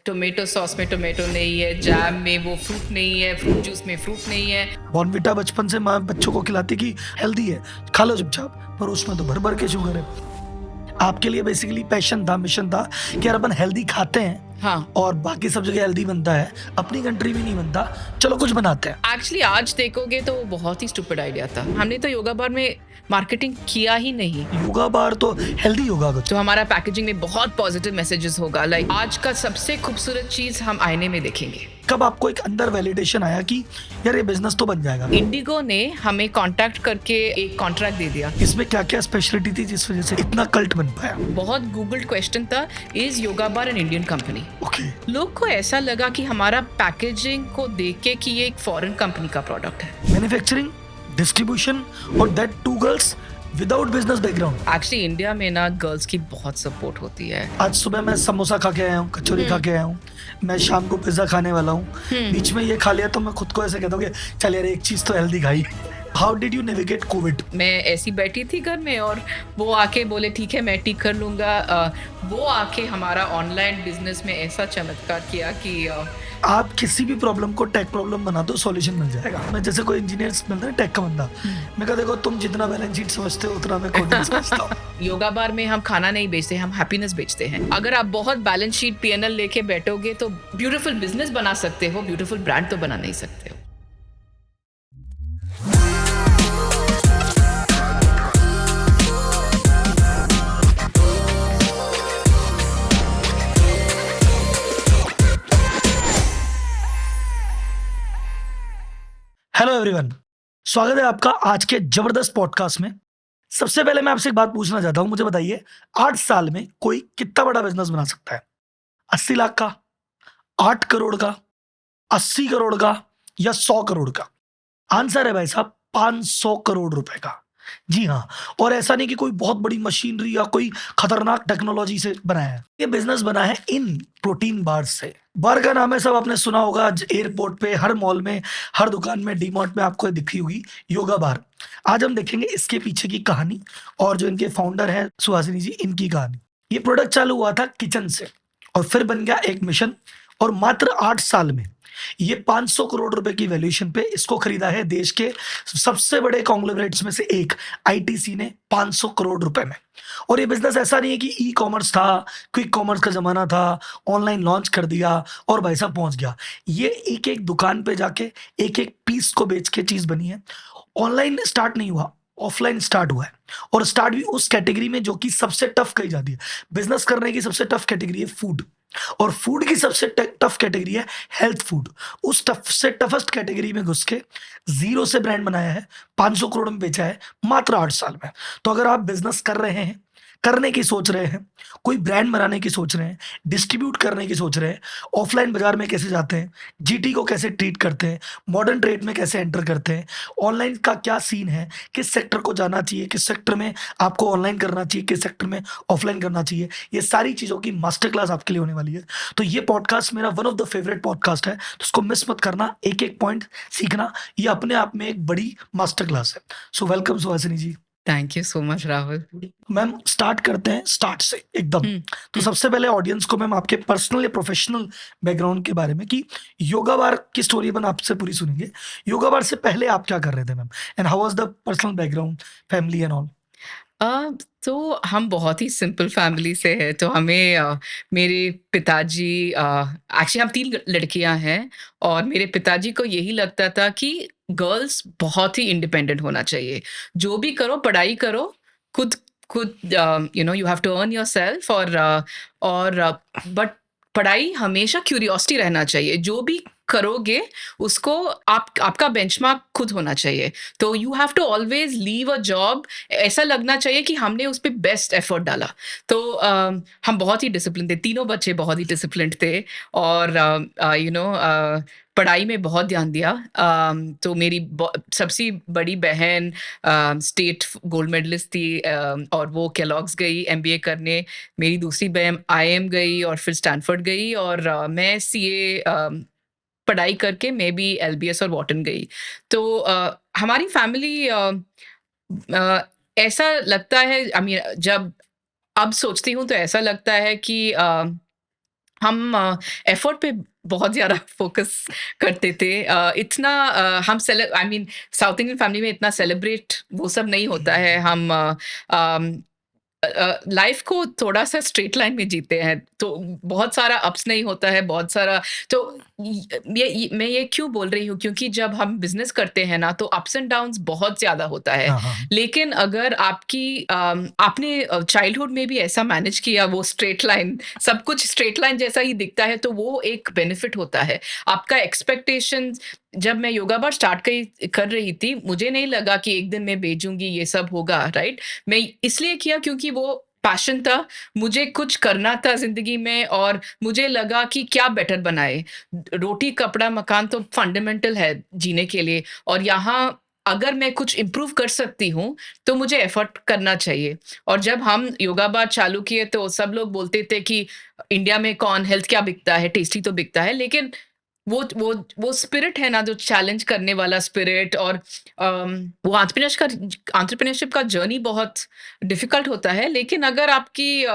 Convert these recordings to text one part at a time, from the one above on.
Tomato sauce में tomato नहीं है, जैम में वो फ्रूट नहीं है, फ्रूट जूस में फ्रूट नहीं है। बॉर्नविटा बचपन से माँ बच्चों को खिलाती कि हेल्दी है, खा लो चुपचाप, पर उसमें तो भर भर के शुगर है। आपके लिए बेसिकली पैशन था, मिशन था कि यार अपन हेल्दी खाते हैं हाँ, और बाकी सब जगह हेल्दी बनता है, अपनी कंट्री में नहीं बनता, चलो कुछ बनाते हैं। एक्चुअली आज देखोगे तो वो बहुत ही स्टूपिड आइडिया था। हमने तो योगा बार में मार्केटिंग किया ही नहीं। योगा बार तो हेल्दी योगा कुछ। तो हमारा पैकेजिंग में बहुत पॉजिटिव मैसेजेस होगा, लाइक आज का सबसे खूबसूरत चीज हम आईने में देखेंगे। कब आपको एक अंदर वैलिडेशन आया कि यार ये बिजनेस तो बन जाएगा? इंडिगो ने हमें कांटेक्ट करके एक कॉन्ट्रैक्ट दे दिया। इसमें क्या क्या स्पेशलिटी थी जिस वजह से इतना कल्ट बन पाया? बहुत गूगल्ड क्वेश्चन था, is yoga bar an Indian company? Okay, लोग को ऐसा लगा कि हमारा पैकेजिंग को देख के कि ये एक फॉरेन कंपनी का प्रोडक्ट है। मैन्युफैक्चरिंग, डिस्ट्रीब्यूशन और that too girls without business background. Actually India में ना गर्ल्स की बहुत सपोर्ट होती है। आज सुबह मैं समोसा खा के आया हूँ, कचौरी खा के आया हूँ, मैं शाम को पिज्जा खाने वाला हूँ, बीच में ये खा लिया तो मैं खुद को ऐसे कहता हूँ कि चल यार एक चीज तो हेल्दी खाई। How did you navigate Covid? मैं ऐसी बैठी थी घर में और वो आके बोले ठीक है मैं ठीक कर लूंगा। वो आके हमारा ऑनलाइन बिजनेस में ऐसा चमत्कार किया कि आप किसी भी प्रॉब्लम को टेक प्रॉब्लम बना दो, सॉल्यूशन मिल जाएगा। मैं जैसे कोई इंजीनियर मिलता है टेक का बंदा, मैं कहा देखो तुम जितना बैलेंस शीट समझते हो उतना मैं कोडिंग समझता हूँ। योगा बार में हम खाना नहीं बेचते, हम हैप्पीनेस बेचते हैं। अगर आप बहुत बैलेंस शीट पीएनएल लेके बैठोगे तो ब्यूटीफुल बिजनेस बना सकते हो, ब्यूटीफुल ब्रांड तो बना नहीं सकते हो। हेलो एवरीवन, स्वागत है आपका आज के जबरदस्त पॉडकास्ट में। सबसे पहले मैं आपसे एक बात पूछना चाहता हूँ, मुझे बताइए 8 साल में कोई कितना बड़ा बिजनेस बना सकता है? 80 लाख का, 8 करोड़ का, 80 करोड़ का या 100 करोड़ का? आंसर है भाई साहब 500 करोड़ रुपए का। जी हाँ, और ऐसा नहीं कि कोई बहुत बड़ी मशीनरी या कोई खतरनाक टेक्नोलॉजी से बनाया है। ये बिजनेस बना है इन प्रोटीन बार से। बार का नाम है सब आपने सुना होगा, एयरपोर्ट पे, हर मॉल में, हर दुकान में, डीमार्ट में आपको दिखी होगी योगा बार। आज हम देखेंगे इसके पीछे की कहानी और जो इनके फाउंडर हैं सुहासिनी जी, इनकी कहानी। ये प्रोडक्ट चालू हुआ था किचन से और फिर बन गया एक मिशन, और मात्र 8 साल में ये 500 करोड़ रुपए की वैल्यूएशन पे इसको खरीदा है देश के सबसे बड़े कॉन्ग्लोमरेट्स में से एक आईटीसी ने 500 करोड़ रुपए में। और ये बिजनेस ऐसा नहीं है कि ई कॉमर्स था, क्विक कॉमर्स का जमाना था, ऑनलाइन लॉन्च कर दिया और भाई साहब पहुंच गया। ये एक एक दुकान पे जाके एक एक पीस को बेच के चीज बनी है। ऑनलाइन स्टार्ट नहीं हुआ, ऑफलाइन स्टार्ट हुआ है, और स्टार्ट भी उस कैटेगरी में जो कि सबसे टफ कही जाती है। बिजनेस करने की सबसे टफ कैटेगरी है फूड, और फूड की सबसे टफ कैटेगरी है हेल्थ फूड। उस टफ से टफेस्ट कैटेगरी में घुस के जीरो से ब्रांड बनाया है, 500 करोड़ में बेचा है मात्र 8 साल में। तो अगर आप बिजनेस कर रहे हैं, करने की सोच रहे हैं, कोई ब्रांड बनाने की सोच रहे हैं, डिस्ट्रीब्यूट करने की सोच रहे हैं, ऑफलाइन बाजार में कैसे जाते हैं, जीटी को कैसे ट्रीट करते हैं, मॉडर्न ट्रेड में कैसे एंटर करते हैं, ऑनलाइन का क्या सीन है, किस सेक्टर को जाना चाहिए, किस सेक्टर में आपको ऑनलाइन करना चाहिए, किस सेक्टर में ऑफलाइन करना चाहिए, ये सारी चीज़ों की मास्टर क्लास आपके लिए होने वाली है। तो ये पॉडकास्ट मेरा one of the favourite podcast है, तो उसको मिस मत करना। एक एक पॉइंट सीखना, ये अपने आप में एक बड़ी मास्टर क्लास है। So welcome Suhasini ji. Thank you so much Rahul. Ma'am start करते हैं स्टार्ट से एकदम। तो सबसे पहले ऑडियंस को मैम आपके पर्सनल या प्रोफेशनल बैकग्राउंड के बारे में, कि योगा बार की स्टोरी अपन आपसे पूरी सुनेंगे। योगा बार से पहले आप क्या कर रहे थे ma'am, and how was the personal background, family and all? तो हम बहुत ही सिंपल फैमिली से है। तो हमें मेरे पिताजी, एक्चुअली हम 3 लड़कियां हैं और मेरे पिताजी को यही लगता था कि गर्ल्स बहुत ही इंडिपेंडेंट होना चाहिए। जो भी करो, पढ़ाई करो, खुद खुद you have to earn yourself. और बट पढ़ाई हमेशा क्यूरियोसिटी रहना चाहिए। जो भी करोगे उसको आपका बेंचमार्क खुद होना चाहिए। तो you have to always leave a job, ऐसा लगना चाहिए कि हमने उस पे बेस्ट एफर्ट डाला। तो हम बहुत ही डिसिप्लिन थे, तीनों बच्चे बहुत ही डिसिप्लिन थे और पढ़ाई में बहुत ध्यान दिया। तो मेरी सबसे बड़ी बहन स्टेट गोल्ड मेडलिस्ट थी, और वो केलॉग्स गई एमबीए करने। मेरी दूसरी बहन आईएम गई और फिर स्टैनफोर्ड गई, और मैं सीए पढ़ाई करके मैं भी एलबीएस और वॉटन गई। तो हमारी फैमिली, ऐसा लगता है, जब अब सोचती हूँ तो ऐसा लगता है कि हम एफर्ट पे बहुत ज़्यादा फ़ोकस करते थे। इतना हम I mean south Indian family में इतना सेलिब्रेट वो सब नहीं होता है। हम लाइफ को थोड़ा-सा स्ट्रेट लाइन में जीते हैं, तो बहुत सारा अप्स नहीं होता है, बहुत सारा तो ये मैं ये क्यों बोल रही हूँ, क्योंकि जब हम बिज़नेस करते हैं ना, तो अप्स एंड डाउन्स बहुत ज़्यादा होता है। हाँ, हाँ। लेकिन अगर आपने चाइल्डहुड में भी ऐसा मैनेज किया, वो स्ट्रेट लाइन, सब कुछ स्ट्रेट लाइन जैसा ही दिखता है, तो वो एक बेनिफिट होता है। आपका एक्सपेक्टेशंस जब मैं योगा बार स्टार्ट कर रही थी, मुझे नहीं लगा कि एक दिन मैं भेजूँगी, ये सब होगा, राइट? मैं इसलिए किया क्योंकि वो पैशन था, मुझे कुछ करना था ज़िंदगी में और मुझे लगा कि क्या बेटर बनाए। रोटी, कपड़ा, मकान तो फंडामेंटल है जीने के लिए, और यहाँ अगर मैं कुछ इम्प्रूव कर सकती हूँ, तो मुझे एफर्ट करना चाहिए। और जब हम योगा बार चालू किए, तो सब लोग बोलते थे कि इंडिया में कौन हेल्थ क्या बिकता है, टेस्टी तो बिकता है, लेकिन वो स्पिरिट है ना, जो चैलेंज करने वाला स्पिरिट, और वो एंटरप्रेन्योरशिप का जर्नी बहुत डिफिकल्ट होता है, लेकिन अगर आपकी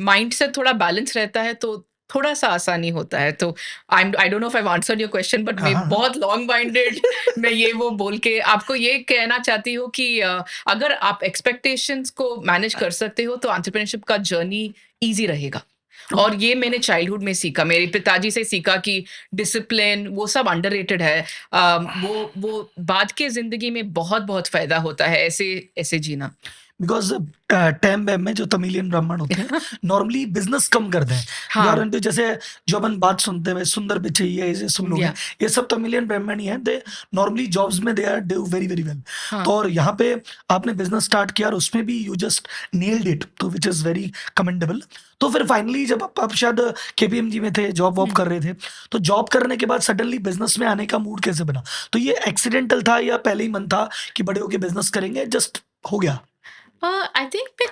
माइंड से थोड़ा बैलेंस रहता है, तो थोड़ा सा आसानी होता है। तो I don't know if I answered your question, but हाँ, मैं हाँ, हाँ। बहुत लॉन्ग माइंडेड मैं ये वो बोल के आपको ये कहना चाहती हूँ कि अगर आप एक्सपेक्टेशंस को मैनेज कर सकते हो, तो एंटरप्रेन्योरशिप का जर्नी इजी रहेगा। और ये मैंने चाइल्डहुड में सीखा, मेरे पिताजी से सीखा कि डिसिप्लिन वो सब अंडररेटेड है। वो बाद के ज़िंदगी में बहुत-बहुत फ़ायदा होता है ऐसे ऐसे जीना। बिकॉज़ टैम वैम में जो तमिलियन ब्राह्मण होते हैं, नॉर्मली बिज़नेस कम करते हैं। हाँ, उदाहरण तो जैसे जो अपन बात सुनते हैं, सुंदर पिचई है, ये सब लोग हैं, या ये सब तमिलियन ब्राह्मण ही हैं। दे नॉर्मली जॉब्स में they are do very, very well. हाँ, तो और यहाँ पे आपने बिज़नेस स्टार्ट किया और उसमें भी यू जस्ट नेल्ड इट, तो व्हिच इज़ वेरी कमेंडेबल। तो फिर फाइनली जब आप शायद केपीएमजी में थे, जॉब वॉब हुँ। कर रहे थे, तो जॉब करने के बाद सडनली बिज़नेस में आने का मूड कैसे बना? तो ये एक्सीडेंटल था या पहले ही मन था कि बड़े होके बिज़नेस करेंगे, जस्ट हो गया? आई थिंक मैं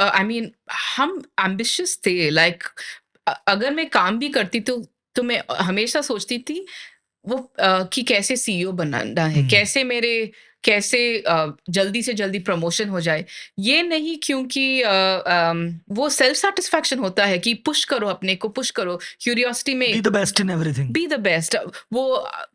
आई मीन हम एम्बिशियस थे, लाइक अगर मैं काम भी करती, तो मैं हमेशा सोचती थी वो कि कैसे सीईओ बनना है, हुँ। कैसे जल्दी से जल्दी प्रमोशन हो जाए। ये नहीं, क्योंकि वो सेल्फ सैटिस्फैक्शन होता है कि पुश करो, अपने को पुश करो, क्यूरियोसिटी में be the best in everything. Be the best. वो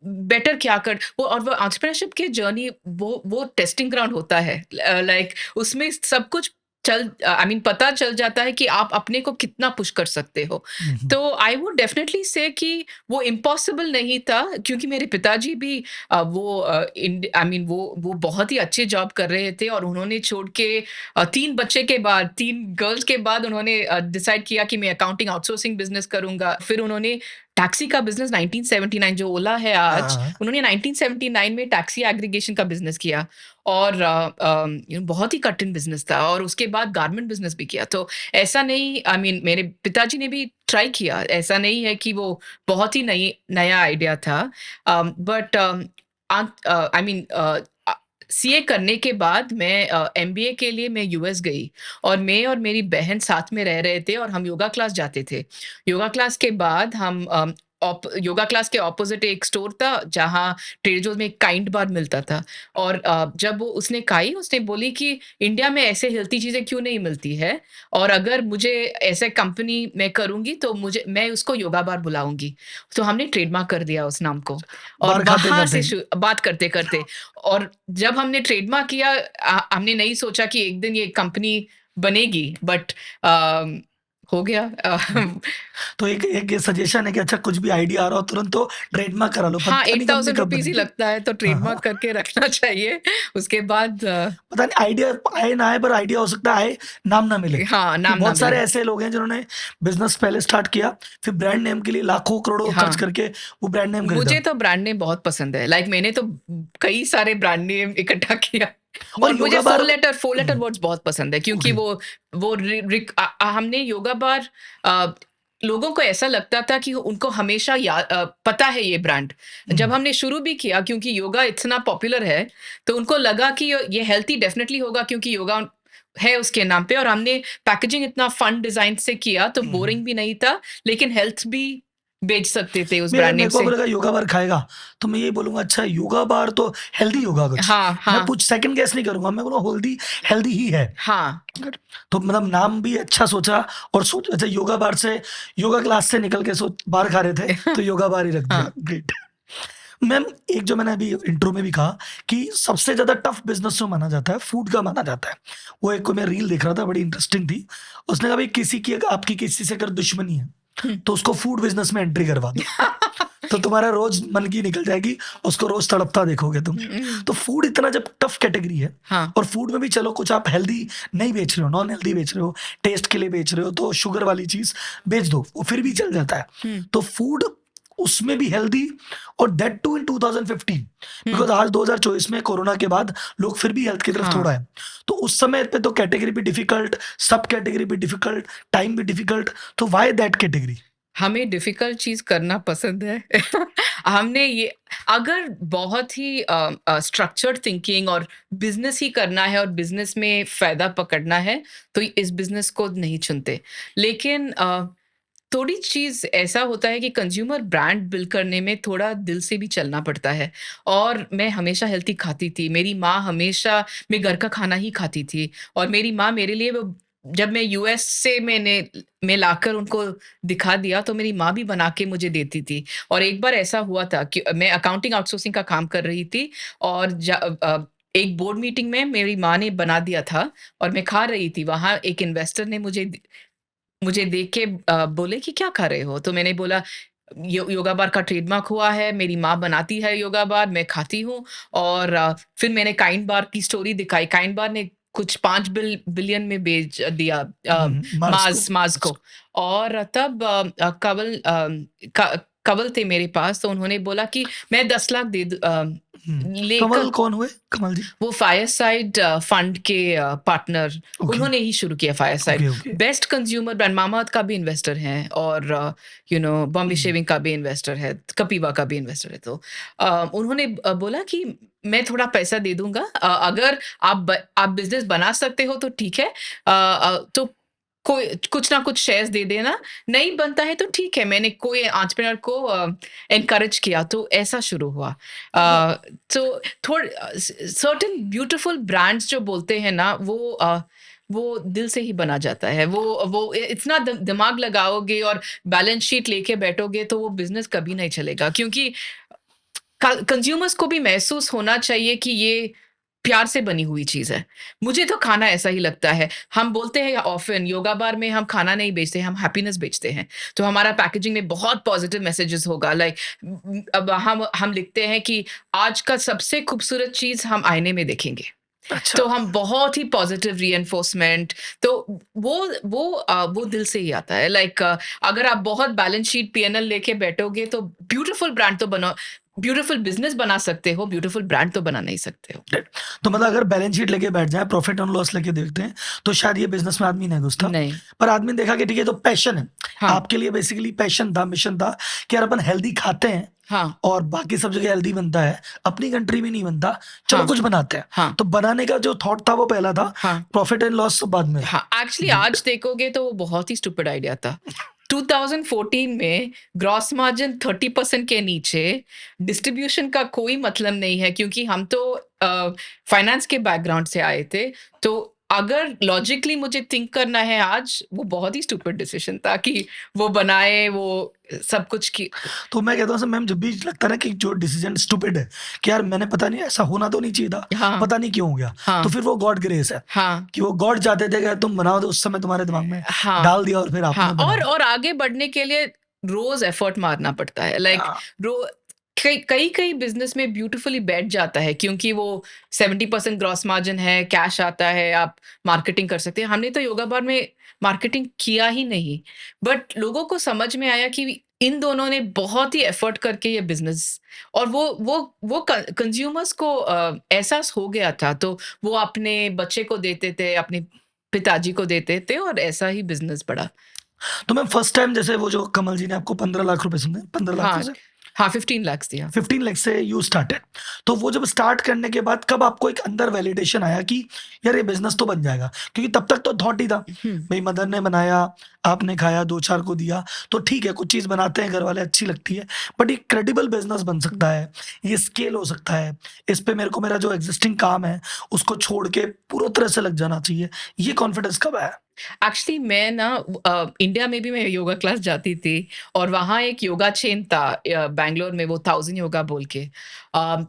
बेटर क्या कर वो, और वो एंटरप्रेन्योरशिप की जर्नी, वो टेस्टिंग ग्राउंड होता है। लाइक उसमें सब कुछ आई मीन पता चल जाता है कि आप अपने को कितना पुश कर सकते हो। हुँ, हुँ। तो आई वुड डेफिनेटली से कि वो इम्पॉसिबल नहीं था, क्योंकि मेरे पिताजी भी आई मीन वो बहुत ही अच्छे जॉब कर रहे थे, और उन्होंने छोड़ के 3 बच्चे के बाद, 3 गर्ल्स के बाद उन्होंने डिसाइड किया कि मैं अकाउंटिंग आउटसोर्सिंग बिज़नेस करूँगा। फिर उन्होंने टैक्सी का बिज़नेस 1979, जो ओला है हाँ, आज, हाँ। उन्होंने 1979 में टैक्सी एग्रीगेशन का बिज़नेस किया, और बहुत ही कठिन बिज़नेस था, और उसके बाद गारमेंट बिज़नेस भी किया। तो ऐसा नहीं, आई मीन मेरे पिताजी ने भी ट्राई किया, ऐसा नहीं है कि वो बहुत ही नया आइडिया था। बट आई मीन सीए करने के बाद मैं एमबीए के लिए मैं यूएस गई, और मैं और मेरी बहन साथ में रह रहे थे, और हम योगा क्लास जाते थे। योगा क्लास के बाद हम योगा क्लास के ऑपोजिट एक स्टोर था, जहाँ ट्रेडर जोस में एक काइंड बार मिलता था, और जब वो उसने खाई, उसने बोली कि इंडिया में ऐसे हेल्थी चीज़ें क्यों नहीं मिलती है, और अगर मुझे ऐसे कंपनी मैं करूँगी, तो मैं उसको योगा बार बुलाऊँगी। तो हमने ट्रेडमार्क कर दिया उस नाम को, और बार वहाँ से खाते-खाते। बात करते-करते, और जब हमने ट्रेडमार्क किया, हमने नहीं सोचा कि एक दिन ये कंपनी बनेगी, बट हो गया। तो एक एक ये सजेशन है कि अच्छा कुछ भी आइडिया आ रहा हो तुरंत तो ट्रेडमार्क करा लो, हाँ, पता नहीं कंपनी कब ₹8000 ही बनेगी। लगता है, तो हाँ, ट्रेडमार्क हाँ। करके रखना चाहिए। उसके बाद पता नहीं आइडिया आए ना आए, पर आइडिया हो सकता है आए, नाम ना मिले। हाँ, क्योंकि नाम ना बहुत मिले। सारे ऐसे लोग हैं जिन्होंने बिज़नेस पहले स्टार्ट किया, फिर ब्रांड नेम के लिए लाखों करोड़ों खर्च हाँ, करके वो ब्रांड नेम मुझे खरीदा। तो ब्रांड नेम बहुत पसंद है। लाइक मैंने तो कई सारे ब्रांड नेम इकट्ठा किया, और और मुझे योगा बार। फोर लेटर हुँ, वर्ड्स बहुत पसंद है, क्योंकि ओके। वो हमने योगा बार लोगों को ऐसा लगता था कि उनको हमेशा पता है ये ब्रांड। हुँ, जब हमने शुरू भी किया, क्योंकि योगा इतना पॉपुलर है, तो उनको लगा कि ये हेल्थी डेफिनिटली होगा, क्योंकि योगा है उसके नाम पे, और हमने पैकेजिंग इतना फन डिज़ाइन से किया, तो हुँ, हुँ। बोरिंग भी नहीं था, लेकिन हेल्थ भी बेच सकते थे उस मेरे ब्रांड नेम मेरे को से। बोलेगा योगा बार खाएगा, तो मैं यही बोलूँगा अच्छा योगा बार तो हेल्दी होगा कुछ। हाँ, मैं हाँ, कुछ सेकंड गेस नहीं करूँगा, मैं बोलूँगा हेल्दी हेल्दी ही है। हाँ। गुड। तो मतलब नाम भी अच्छा सोचा और सोच अच्छा योगा बार से योगा क्लास से निकल के बार खा रहे थे, तो योगा बार ही रख दिया। हाँ, ग्रेट। मैम एक जो मैंने अभी इंट्रो में भी कहा कि सबसे ज़्यादा टफ बिज़नेस जो माना जाता है, फूड का माना जाता है। वो एक कोई मैं रील देख रहा था, बड़ी इंटरेस्टिंग थी। उसने कहा भाई किसी की आपकी किसी से अगर दुश्मनी है, हुँ। तो उसको फूड बिज़नेस में एंट्री करवा दो। तो तुम्हारा रोज़ मन की निकल जाएगी, उसको रोज़ तड़पता देखोगे तुम। हुँ, तो फूड इतना जब टफ कैटेगरी है हाँ, और फूड में भी चलो कुछ आप हेल्दी नहीं बेच रहे हो, नॉन हेल्दी बेच रहे हो, टेस्ट के लिए बेच रहे हो, तो शुगर वाली चीज़ बेच दो, वो फिर भी चल जाता है। हुँ, तो फूड उसमें भी हेल्दी और दैट टू इन 2015 हुँ, बिकॉज़ आज 2024 में कोरोना के बाद लोग फिर भी हेल्थ की तरफ हाँ। थोड़ा है। तो उस समय पे तो कैटेगरी भी डिफिकल्ट, सब कैटेगरी भी डिफिकल्ट, टाइम भी डिफिकल्ट, तो व्हाई दैट कैटेगरी? हमें डिफ़िकल्ट चीज़ करना पसंद है। हमने ये अगर बहुत ही स्ट्रक्चर्ड थिंकिंग और बिज़नेस ही करना है और बिज़नेस में फ़ायदा पकड़ना है, तो इस बिज़नेस को नहीं चुनते। लेकिन थोड़ी चीज़ ऐसा होता है कि कंज़्यूमर ब्रांड बिल्ड करने में थोड़ा दिल से भी चलना पड़ता है। और मैं हमेशा हेल्दी खाती थी। मेरी माँ हमेशा मैं घर का खाना ही खाती थी और मेरी माँ मेरे लिए वो जब मैं यूएस से मैं लाकर उनको दिखा दिया तो मेरी माँ भी बना के मुझे देती थी। और एक बार ऐसा हुआ था कि मैं अकाउंटिंग आउटसोर्सिंग का काम कर रही थी और एक बोर्ड मीटिंग में मेरी माँ ने बना दिया था और मैं खा रही थी। वहाँ एक इन्वेस्टर ने मुझे देख के बोले कि क्या खा रहे हो? तो मैंने बोला योगा बार का ट्रेडमार्क हुआ है, मेरी माँ बनाती है योगा बार, मैं खाती हूँ और फिर मैंने काइंड बार की स्टोरी दिखाई। काइंड बार ने कुछ 5 बिलियन में बेच दिया मार्स को मार्स को और तब कंवल थे मेरे पास तो उन्होंने बोला कि मैं 10 लाख लेकर कमल कौन हुए? कमल जी? वो फायरसाइड फंड के पार्टनर ओके, उन्होंने ही शुरू किया fireside. Okay, okay. Best consumer brand Mamaearth का भी इन्वेस्टर हैं और बॉम्बे हुँ, शेविंग का भी इन्वेस्टर है, कपीवा का भी इन्वेस्टर है। तो उन्होंने बोला कि मैं थोड़ा पैसा दे दूँगा अगर आप बिज़नेस बना सकते हो तो ठीक है। तो कोई कुछ ना कुछ शेयर्स दे देना, नहीं बनता है तो ठीक है। मैंने कोई एंटरप्रेन्योर को एनकरेज किया तो ऐसा शुरू हुआ। वो तो सर्टेन ब्यूटीफुल ब्रांड्स जो बोलते हैं ना वो दिल से ही बना जाता है। वो इतना दिमाग लगाओगे और बैलेंस शीट लेके बैठोगे तो वो बिज़नेस कभी नहीं चलेगा क्योंकि कंज्यूमर्स को भी महसूस होना चाहिए कि ये प्यार से बनी हुई चीज़ है। मुझे तो खाना ऐसा ही लगता है। हम बोलते हैं ऑफ़न योगा बार में हम खाना नहीं बेचते, हम हैप्पीनेस बेचते हैं। तो हमारा पैकेजिंग में बहुत पॉज़िटिव मैसेजेस होगा लाइक अब हम लिखते हैं कि आज का सबसे खूबसूरत चीज़ हम आईने में देखेंगे। अच्छा, तो हम बहुत ही पॉजिटिव रीइंफोर्समेंट तो वो दिल से ही आता है लाइक अगर आप बहुत बैलेंस शीट पीएनएल लेके बैठोगे तो ब्यूटीफुल ब्रांड तो बना ब्यूटीफुल बिजनेस बना सकते हो ब्यूटीफुल ब्रांड तो बना नहीं सकते हो। राइट। तो मतलब अगर बैलेंस शीट लेके बैठ जाएँ, प्रॉफिट एंड लॉस लेके देखते हैं, तो शायद ये बिज़नेस में आदमी नहीं घुसता। नहीं। पर आदमी ने देखा कि ठीक है, ये तो पैशन है। हाँ। आपके लिए बेसिकली पैशन था, मिशन था कि यार अपन हेल्दी खाते हैं हाँ। और बाकी सब जगह हेल्दी बनता है, अपनी कंट्री में नहीं बनता, चलो हाँ। कुछ बनाते हैं। हाँ। तो बनाने का जो थॉट था वो पहला था, हाँ। प्रॉफिट एंड लॉस सब बाद में था। हाँ, एक्चुअली ग्रेट। आज देखोगे तो वो बहुत ही स्टूपिड आइडिया था। 2014 में ग्रॉस मार्जिन 30% के नीचे डिस्ट्रीब्यूशन का कोई मतलब नहीं है क्योंकि हम तो फाइनेंस के बैकग्राउंड से आए थे। तो अगर लॉजिकली मुझे थिंक करना है आज, वो बहुत ही स्टूपिड डिसीजन था कि वो बनाए, वो सब कुछ की तो मैं कहता हूँ सर मैम जब भी लगता है ना कि जो डिसीजन स्टूपिड है कि यार मैंने पता नहीं ऐसा होना तो नहीं चाहिए था, हाँ, पता नहीं क्यों हो गया, तो हाँ, फिर वो गॉड ग्रेस है हाँ, कि वो गॉड चाहते थे कि तुम बनाओ तो उस समय तुम्हारे दिमाग में हाँ, डाल दिया और फिर हाँ आपने बनाया। और आगे बढ़ने के लिए रोज़ एफर्ट मारना पड़ता है। लाइक आ, रो कई बिज़नेस में ब्यूटीफुली बैठ जाता है क्योंकि वो 70% ग्रॉस मार्जिन है, कैश आता है, आप मार्केटिंग कर सकते हैं। हमने तो योगा बार में मार्केटिंग किया ही नहीं, बट लोगों को समझ में आया कि इन दोनों ने बहुत ही एफर्ट करके ये बिज़नेस और वो कंज्यूमर्स को एहसास हो गया था, तो वो अपने बच्चे को देते थे, अपने पिताजी को देते थे और ऐसा ही बिज़नेस बढ़ा। तो मैम फर्स्ट टाइम जैसे वो जो कमल जी ने आपको 15 लाख रुपए सुने 15 लाख हाँ, कैसे? हाँ, 15 लाख दिया। 15 लाख से यू स्टार्टेड। तो वो जब स्टार्ट करने के बाद कब आपको एक अंदर वैलिडेशन आया कि यार ये बिजनेस तो बन जाएगा? क्योंकि तब तक तो थॉट ही था, हुँ। भाई मदर ने बनाया, आपने खाया, 2-4 को दिया, तो ठीक है, कुछ चीज़ बनाते हैं घर वाले, अच्छी लगती है, बट ये क्रेडिबल बिजनेस बन सकता है, ये स्केल हो सकता है, इस पे मेरे को मेरा जो एग्जिस्टिंग काम है उसको छोड़ के पूरी तरह से लग जाना चाहिए, ये कॉन्फिडेंस कब आया? एक्चुअली मैं ना इंडिया में भी मैं योगा क्लास जाती थी और वहाँ एक योगा चेन था बैंगलोर में, वो 1000 योगा बोल के।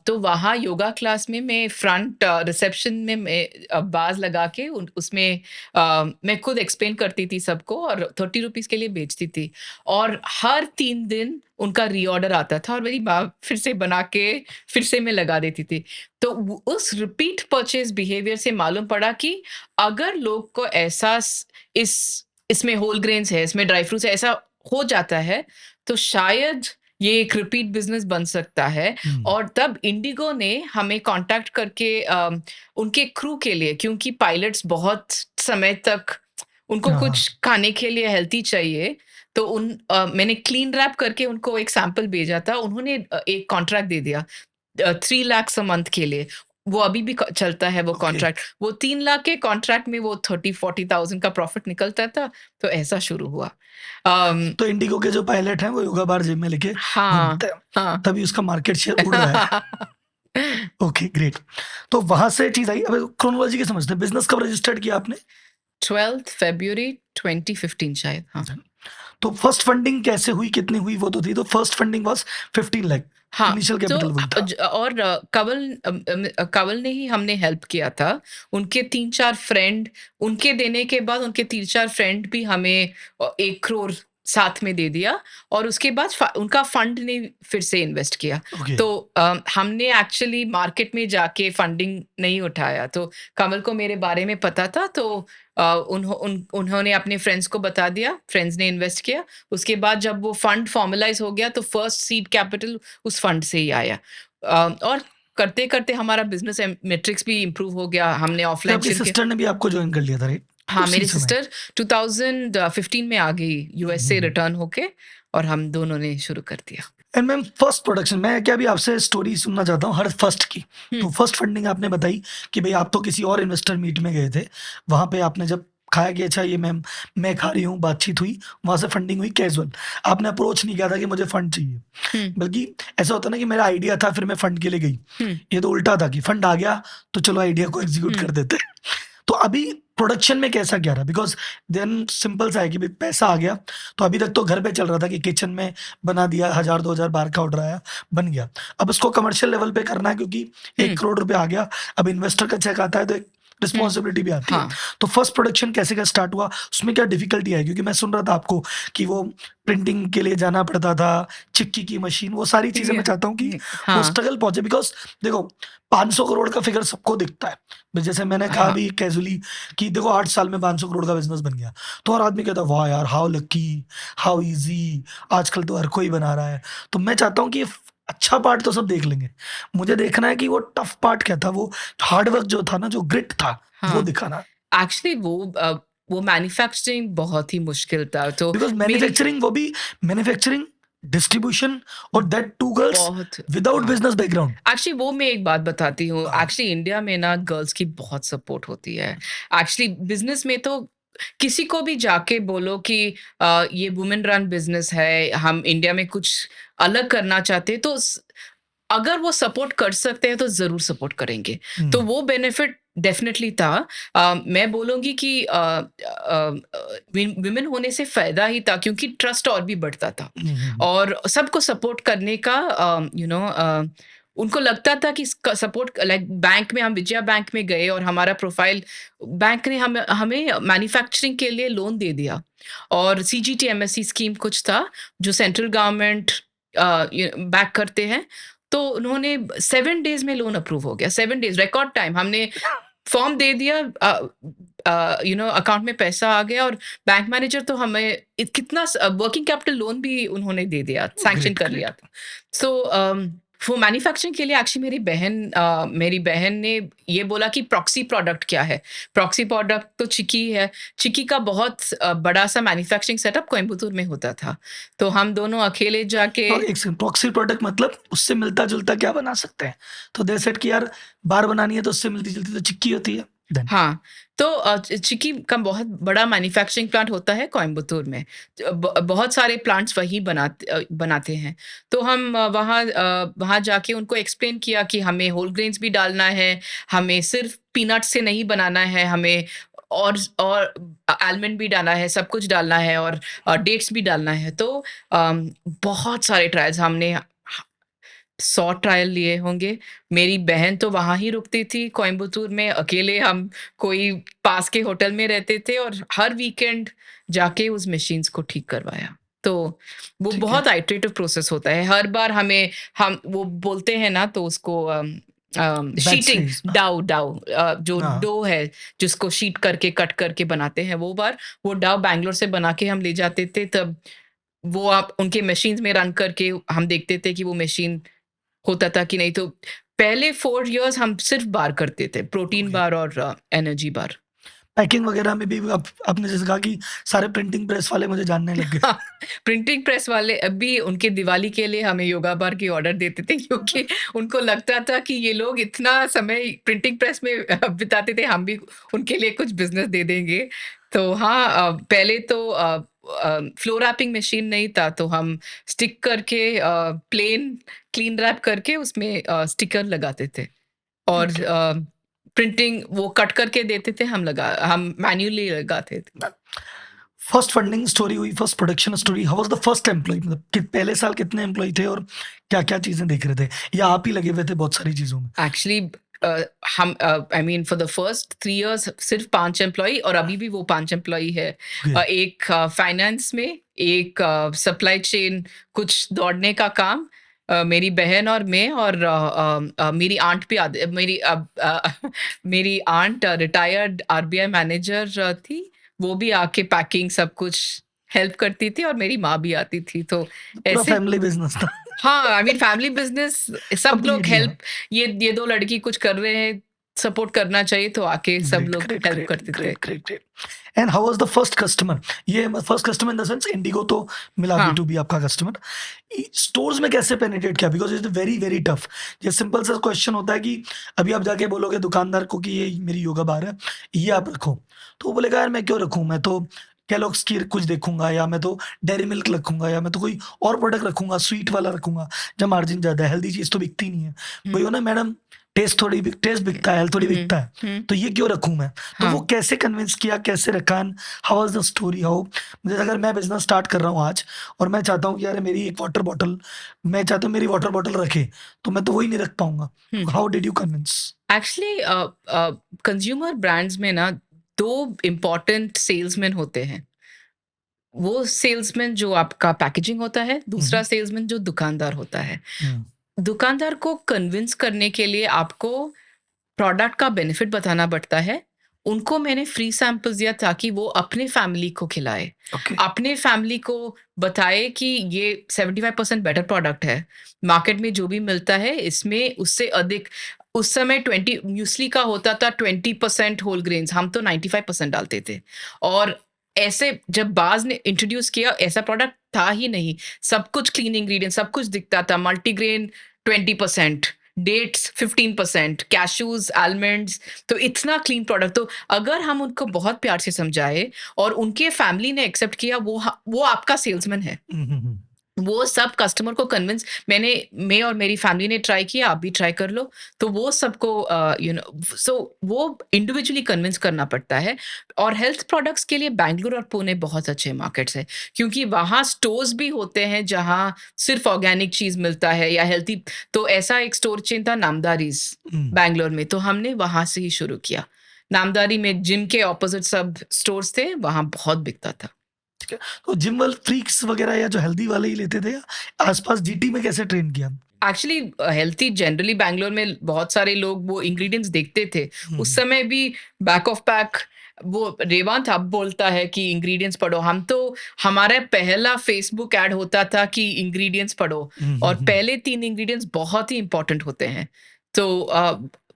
तो वहाँ योगा क्लास में मैं फ्रंट रिसेप्शन में मैं बाज़ लगा के उसमें मैं खुद एक्सप्लेन करती थी सबको और 30 रुपीज़ के लिए बेचती थी। और हर 3 दिन उनका रीऑर्डर आता था और मेरी माँ फिर से बना के फिर से मैं लगा देती थी। तो उस रिपीट परचेज़ बिहेवियर से मालूम पड़ा कि अगर लोग को एहसास इसमें होल ग्रेन्स है, इसमें ड्राई फ्रूट्स है, ऐसा हो जाता है, तो शायद ये एक रिपीट बिज़नेस बन सकता है। हुँ, और तब इंडिगो ने हमें कॉन्टैक्ट करके उनके क्रू के लिए, क्योंकि पायलट्स बहुत समय तक उनको हाँ, कुछ खाने के लिए हेल्दी चाहिए, तो मैंने क्लीन रैप करके उनको एक सैंपल भेजा था। उन्होंने एक कॉन्ट्रैक्ट दे दिया 3 लाख अ मंथ के लिए। वो अभी भी चलता है वो ओके। कॉन्ट्रैक्ट। वो 3 लाख के कॉन्ट्रैक्ट में वो 30-40,000 का प्रॉफिट निकलता था, तो ऐसा शुरू हुआ। अम, तो इंडिगो के जो पायलट हैं वो योगा बार जेब में लेके हाँ, घूमते हैं, हाँ। तभी उसका मार्केट शेयर उड़ रहा है। Okay, great. तो वहाँ से चीज़ आई, अब क्रोनोलॉजी के समझते हैं, बिज़नेस कब रजिस्टर्ड किया आपने? 12th फरवरी 2015 शायद, हाँ। तो फर्स्ट फंडिंग कैसे हुई, कितनी हुई वो तो थी, तो फर्स्ट फंडिंग वाज़ 15 लाख, हाँ, इनिशियल तो कैपिटल वही था। कंवल ने ही हमने हेल्प किया था। उनके 3-4 फ्रेंड, उनके देने के बाद उनके 3-4 फ्रेंड भी हमें 1 करोड़ साथ में दे दिया और उसके बाद उनका फंड ने फिर से इन्वेस्ट किया। ओके, तो हमने एक्चुअली मार्केट में जाके फंडिंग नहीं उठाया। तो कंवल को मेरे बारे में पता था, तो उन्होंने अपने फ्रेंड्स को बता दिया, फ्रेंड्स ने इन्वेस्ट किया। उसके बाद जब वो फंड फॉर्मलाइज़ हो गया तो फर्स्ट सीड कैपिटल उस फंड से ही आया। और करते-करते हमारा बिज़नेस मेट्रिक्स भी इम्प्रूव हो गया। हमने फिर ऑफलाइन आपकी शुरू किया। सिस्टर ने भी आपको जॉइन कर लिया था, राइट? हाँ, उसी मेरी समय? सिस्टर 2015 में आ गई यूएस हुँ, से हुँ। रिटर्न होके और हम दोनों ने शुरू कर दिया। एंड मैम फर्स्ट प्रोडक्शन, मैं क्या अभी आपसे स्टोरी सुनना चाहता हूँ हर फर्स्ट की। हुँ, तो फर्स्ट फंडिंग आपने बताई कि भई आप तो किसी और इन्वेस्टर मीट में गए थे। वहाँ पे आपने जब खाया कि अच्छा ये मैं खा रही हूँ, बातचीत हुई, वहाँ से फंडिंग हुई कैज़ुअल। आपने अप्रोच नहीं किया था कि मुझे फंड चाहिए। हुँ, बल्कि ऐसा होता है ना कि मेरा आइडिया था फिर मैं फंड के लिए गई। हुँ, ये तो उल्टा था कि फंड आ गया तो चलो आइडिया को एग्ज़ीक्यूट हुँ। कर देते हैं। तो अभी प्रोडक्शन में कैसा क्या रहा? बिकॉज़ देन सिंपल सा है कि भई पैसा आ गया, तो अभी तक तो घर पे चल रहा था कि किचन में बना दिया, 1000-2000 बाहर का ऑर्डर आया, बन गया। अब इसको कमर्शियल लेवल पे करना है क्योंकि हुँ, 1 करोड़ रुपए आ गया, अब इन्वेस्टर का चेक आता है तो एक हुँ। रिस्पॉन्सिबिलिटी भी आती है। हाँ, तो फर्स्ट प्रोडक्शन कैसे क्या स्टार्ट हुआ? उसमें क्या डिफ़िकल्टी आई? क्योंकि मैं सुन रहा था आपको कि वो प्रिंटिंग के लिए जाना पड़ता था, चिक्की की मशीन, वो सारी चीज़ें मैं ये चाहता हूँ कि वो हाँ, स्ट्रगल पहुँचे बिकॉज़ देखो 500 करोड़ का फिगर सबको दिखता है। जैसे मैंने कहा हाँ। अभी कैज़ुअली कि देखो 8 साल में 500 करोड़ का बिज़नेस बन गया। तो हर आदमी कहता है वाह यार! हाउ लकी, हाउ ईज़ी, आजकल तो हर कोई बना रहा है। तो मैं चाहता हूँ कि अच्छा पार्ट तो सब देख लेंगे। मुझे देखना है कि वो टफ पार्ट क्या था, वो हार्ड वर्क जो था ना, जो ग्रिट था, वो हाँ, दिखाना है। एक्चुअली वो मैन्युफैक्चरिंग बहुत ही मुश्किल था, तो बिकॉज़ मेरी मैन्युफैक्चरिंग वो भी मैन्युफैक्चरिंग, डिस्ट्रीब्यूशन और दैट 2 गर्ल्स बहुत विदाउट हाँ, बिज़नेस बैकग्राउंड। एक्चुअली वो मैं एक बात बताती हूँ, हाँ। एक्चुअली इंडिया में ना गर्ल्स की बहुत सपोर्ट होती है। एक्चुअली बिज़नेस में तो किसी को भी जाके बोलो कि ये वुमेन रन बिज़नेस है, हम इंडिया में कुछ अलग करना चाहते हैं, तो अगर वो सपोर्ट कर सकते हैं तो ज़रूर सपोर्ट करेंगे। हुँ। तो वो बेनिफिट डेफ़िनिटली था। मैं बोलूँगी कि विमेन होने से फ़ायदा ही था क्योंकि ट्रस्ट और भी बढ़ता था हुँ, हुँ, हुँ। और सबको सपोर्ट करने का उनको लगता था कि इसका सपोर्ट लाइक बैंक में हम विजया बैंक में गए और हमारा प्रोफ़ाइल बैंक ने हमें मैन्युफैक्चरिंग के लिए लोन दे दिया और सीजीटीएमएससी स्कीम कुछ था जो सेंट्रल गवर्नमेंट बैक करते हैं। तो उन्होंने 7 डेज़ में लोन अप्रूव हो गया, 7 डेज़ रिकॉर्ड टाइम हमने फॉर्म दे दिया अकाउंट में पैसा आ गया और बैंक मैनेजर तो हमें कितना वर्किंग कैपिटल लोन भी उन्होंने दे दिया, सैंक्शन ग्रेट, कर लिया ग्रेट। था। सो वो मैन्युफैक्चरिंग के लिए एक्चुअली मेरी बहन ने ये बोला कि प्रॉक्सी प्रोडक्ट क्या है? प्रॉक्सी प्रोडक्ट तो चिक्की है। चिक्की का बहुत बड़ा-सा मैन्युफैक्चरिंग सेटअप कोयंबटूर में होता था। तो हम दोनों अकेले जाके एक सेकंड, प्रॉक्सी प्रोडक्ट मतलब उससे मिलता-जुलता क्या बना सकते हैं? तो दे सेड कि यार बार बनानी है तो उससे मिलती-जुलती तो चिक्की होती है। देन हाँ, तो चिक्की का बहुत बड़ा मैन्युफैक्चरिंग प्लांट होता है कोयंबटूर में। बहुत सारे प्लांट्स वहीं बनाते हैं। तो हम वहाँ जाके उनको एक्सप्लेन किया कि हमें होल ग्रेन्स भी डालना है, हमें सिर्फ़ पीनट से नहीं बनाना है, हमें और आलमंड भी डालना है, सब कुछ डालना है और डेट्स भी डालना है। तो बहुत सारे ट्रायल्स हमने 100 ट्रायल लिए होंगे। मेरी बहन तो वहाँ ही रुकती थी कोयंबटूर में, अकेले हम कोई पास के होटल में रहते थे और हर वीकेंड जाके उस मशीन्स को ठीक करवाया। तो वो ठीक है। बहुत आइटरेटिव प्रोसेस होता है। हर बार हम वो बोलते हैं ना तो उसको बैच शीटिंग सीरीज़। डाउ जो हाँ, डो है जिसको शीट करके कट करके बनाते हैं वो डाउ बैंगलोर से बना के हम ले जाते थे तब वो आप उनके मशीन्स में रन करके हम देखते थे कि वो मशीन होता था कि नहीं तो पहले 4 इयर्स हम सिर्फ बार करते थे, प्रोटीन ओके। बार और एनर्जी बार। पैकिंग वगैरह में भी आप आपने जैसे कहा कि सारे प्रिंटिंग प्रेस वाले मुझे जानने लग गए। प्रिंटिंग प्रेस वाले अभी उनके दिवाली के लिए हमें योगा बार की ऑर्डर देते थे क्योंकि उनको लगता था कि ये लोग इतना समय प्रिंटिंग प्रेस में बिताते थे, हम भी उनके लिए कुछ बिज़नेस दे देंगे। तो हाँ पहले तो फ्लो रैपिंग मशीन नहीं था, तो हम स्टिक करके प्लेन क्लीन रैप करके उसमें स्टिकर लगाते थे। और ठीक है। प्रिंटिंग वो कट करके देते थे, हम मैन्युअली लगाते थे। फर्स्ट फंडिंग स्टोरी हुई, first production story, how was the first employee, मतलब कि पहले साल कितने एम्प्लॉयी थे और क्या-क्या चीज़ें देख रहे थे? या आप ही लगे हुए थे बहुत सारी चीज़ों में? Actually I mean for the first 3 years सिर्फ 5 एम्प्लॉयी और अभी भी वो 5 एम्प्लॉयी है। ओके, एक फाइनेंस में, एक सप्लाई चेन कुछ दौड़ने का काम, मेरी बहन और मैं और मेरी आंट भी मेरी आंट रिटायर्ड आरबीआई मैनेजर थी, वो भी आके पैकिंग सब कुछ हेल्प करती थी और मेरी माँ भी आती थी। तो पूरा ऐसे फैमिली बिज़नेस था। हाँ, आई मीन फैमिली बिज़नेस सब लोग कंप्लीटली हाँ। हेल्प ये 2 लड़की कुछ कर रहे हैं, सपोर्ट करना चाहिए तो आके सब ग्रेट, लोग ग्रेट, हेल्प ग्रेट, करते थे। Great, great, great. And how was the first customer? ये first customer in the sense IndiGo तो मिला हाँ, B2B आपका कस्टमर। स्टोर्स में कैसे पेनिट्रेट किया? Because it's very, very tough. ये सिंपल सा क्वेश्चन होता है कि अभी आप जाके बोलोगे दुकानदार को कि ये मेरी योगा बार है, ये आप रखो। तो वो बोलेगा यार मैं क्यों रखूँ? मैं तो केलॉग्स की कुछ देखूँगा या मैं तो डेयरी मिल्क रखूँगा या मैं तो कोई और प्रोडक्ट रखूँगा, स्वीट वाला रखूँगा, जहाँ मार्जिन ज़्यादा है, हेल्दी चीज़ तो बिकती नहीं है। हुँ, वही हो ना मैडम, टेस्ट बिकता है, हेल्थ थोड़ी हुँ, बिकता है। हुँ, तो ये क्यों रखूँ मैं? तो वो हाँ, कैसे कन्विंस किया, कैसे रखा and how was the story how जैसे अगर मैं बिज़नेस स्टार्ट कर रहा हूँ आज और मैं चाहता हूँ कि यार मेरी एक वाटर बॉटल मैं चाहता हूँ मेरी वाटर बॉटल रखे, तो मैं तो वही नहीं रख पाऊँगा। हुँ। How did you convince? Actually consumer brands में ना 2 इम्पोर्टेंट सेल्समैन होते हैं। वो सेल्समैन जो आपका पैकेजिंग होता है, हुँ, दूसरा हुँ, सेल्समैन जो दुकानदार होता है। हुँ, दुकानदार को कन्विंस करने के लिए आपको प्रोडक्ट का बेनिफिट बताना पड़ता है। उनको मैंने फ्री सैंपल्स दिया ताकि वो अपने फैमिली को खिलाए। ओके, अपने फैमिली को बताए कि ये 75% बेटर प्रोडक्ट है। मार्केट में जो भी मिलता है इसमें उससे अधिक उस समय 20 म्यूस्ली का होता था 20% होल ग्रेन्स, हम तो 95% डालते थे। और ऐसे जब बाज़ ने इंट्रोड्यूस किया ऐसा प्रोडक्ट था ही नहीं। सब कुछ क्लीन इंग्रीडिएंट सब कुछ दिखता था। मल्टीग्रेन 20%, डेट्स 15%, कैश्यूज़, आलमंड्स, तो इतना क्लीन प्रोडक्ट। तो अगर हम उनको बहुत प्यार से समझाएँ और उनके फैमिली ने एक्सेप्ट किया वो आपका सेल्समैन है। हुँ, हुँ, हुँ, वो सब कस्टमर को कन्विंस मैं और मेरी फैमिली ने ट्राई किया, आप भी ट्राई कर लो। तो वो सबको सो वो इंडिविजुअली कन्विंस करना पड़ता है। और हेल्थ प्रोडक्ट्स के लिए बैंगलोर और पुणे बहुत अच्छे मार्केट्स हैं, क्योंकि वहाँ स्टोर्स भी होते हैं जहाँ सिर्फ ऑर्गेनिक चीज़ मिलता है या हेल्थी। तो ऐसा एक स्टोर चेन था नामदारीज़ हुँ, बैंगलोर में, तो हमने वहाँ से ही शुरू किया। नामदारी में जिम के अपोज़िट सब स्टोर्स थे, वहाँ बहुत बिकता था। ठीक है। तो जिम वाले फ्रीक्स वगैरह या जो हेल्दी वाले ही लेते थे या आस-पास जीटी में कैसे ट्रेन किया? एक्चुअली हेल्थी जनरली बैंगलोर में बहुत सारे लोग वो इंग्रीडिएंट्स देखते थे। हुँ, उस हुँ, समय भी बैक ऑफ पैक वो रेवांत अब बोलता है कि इंग्रेडिएंट्स पढ़ो, हम तो हमारा पहला फेसबुक ऐड होता था कि इंग्रेडिएंट्स पढ़ो, और पहले 3 इंग्रेडिएंट्स बहुत ही इम्पोर्टेंट होते हैं। तो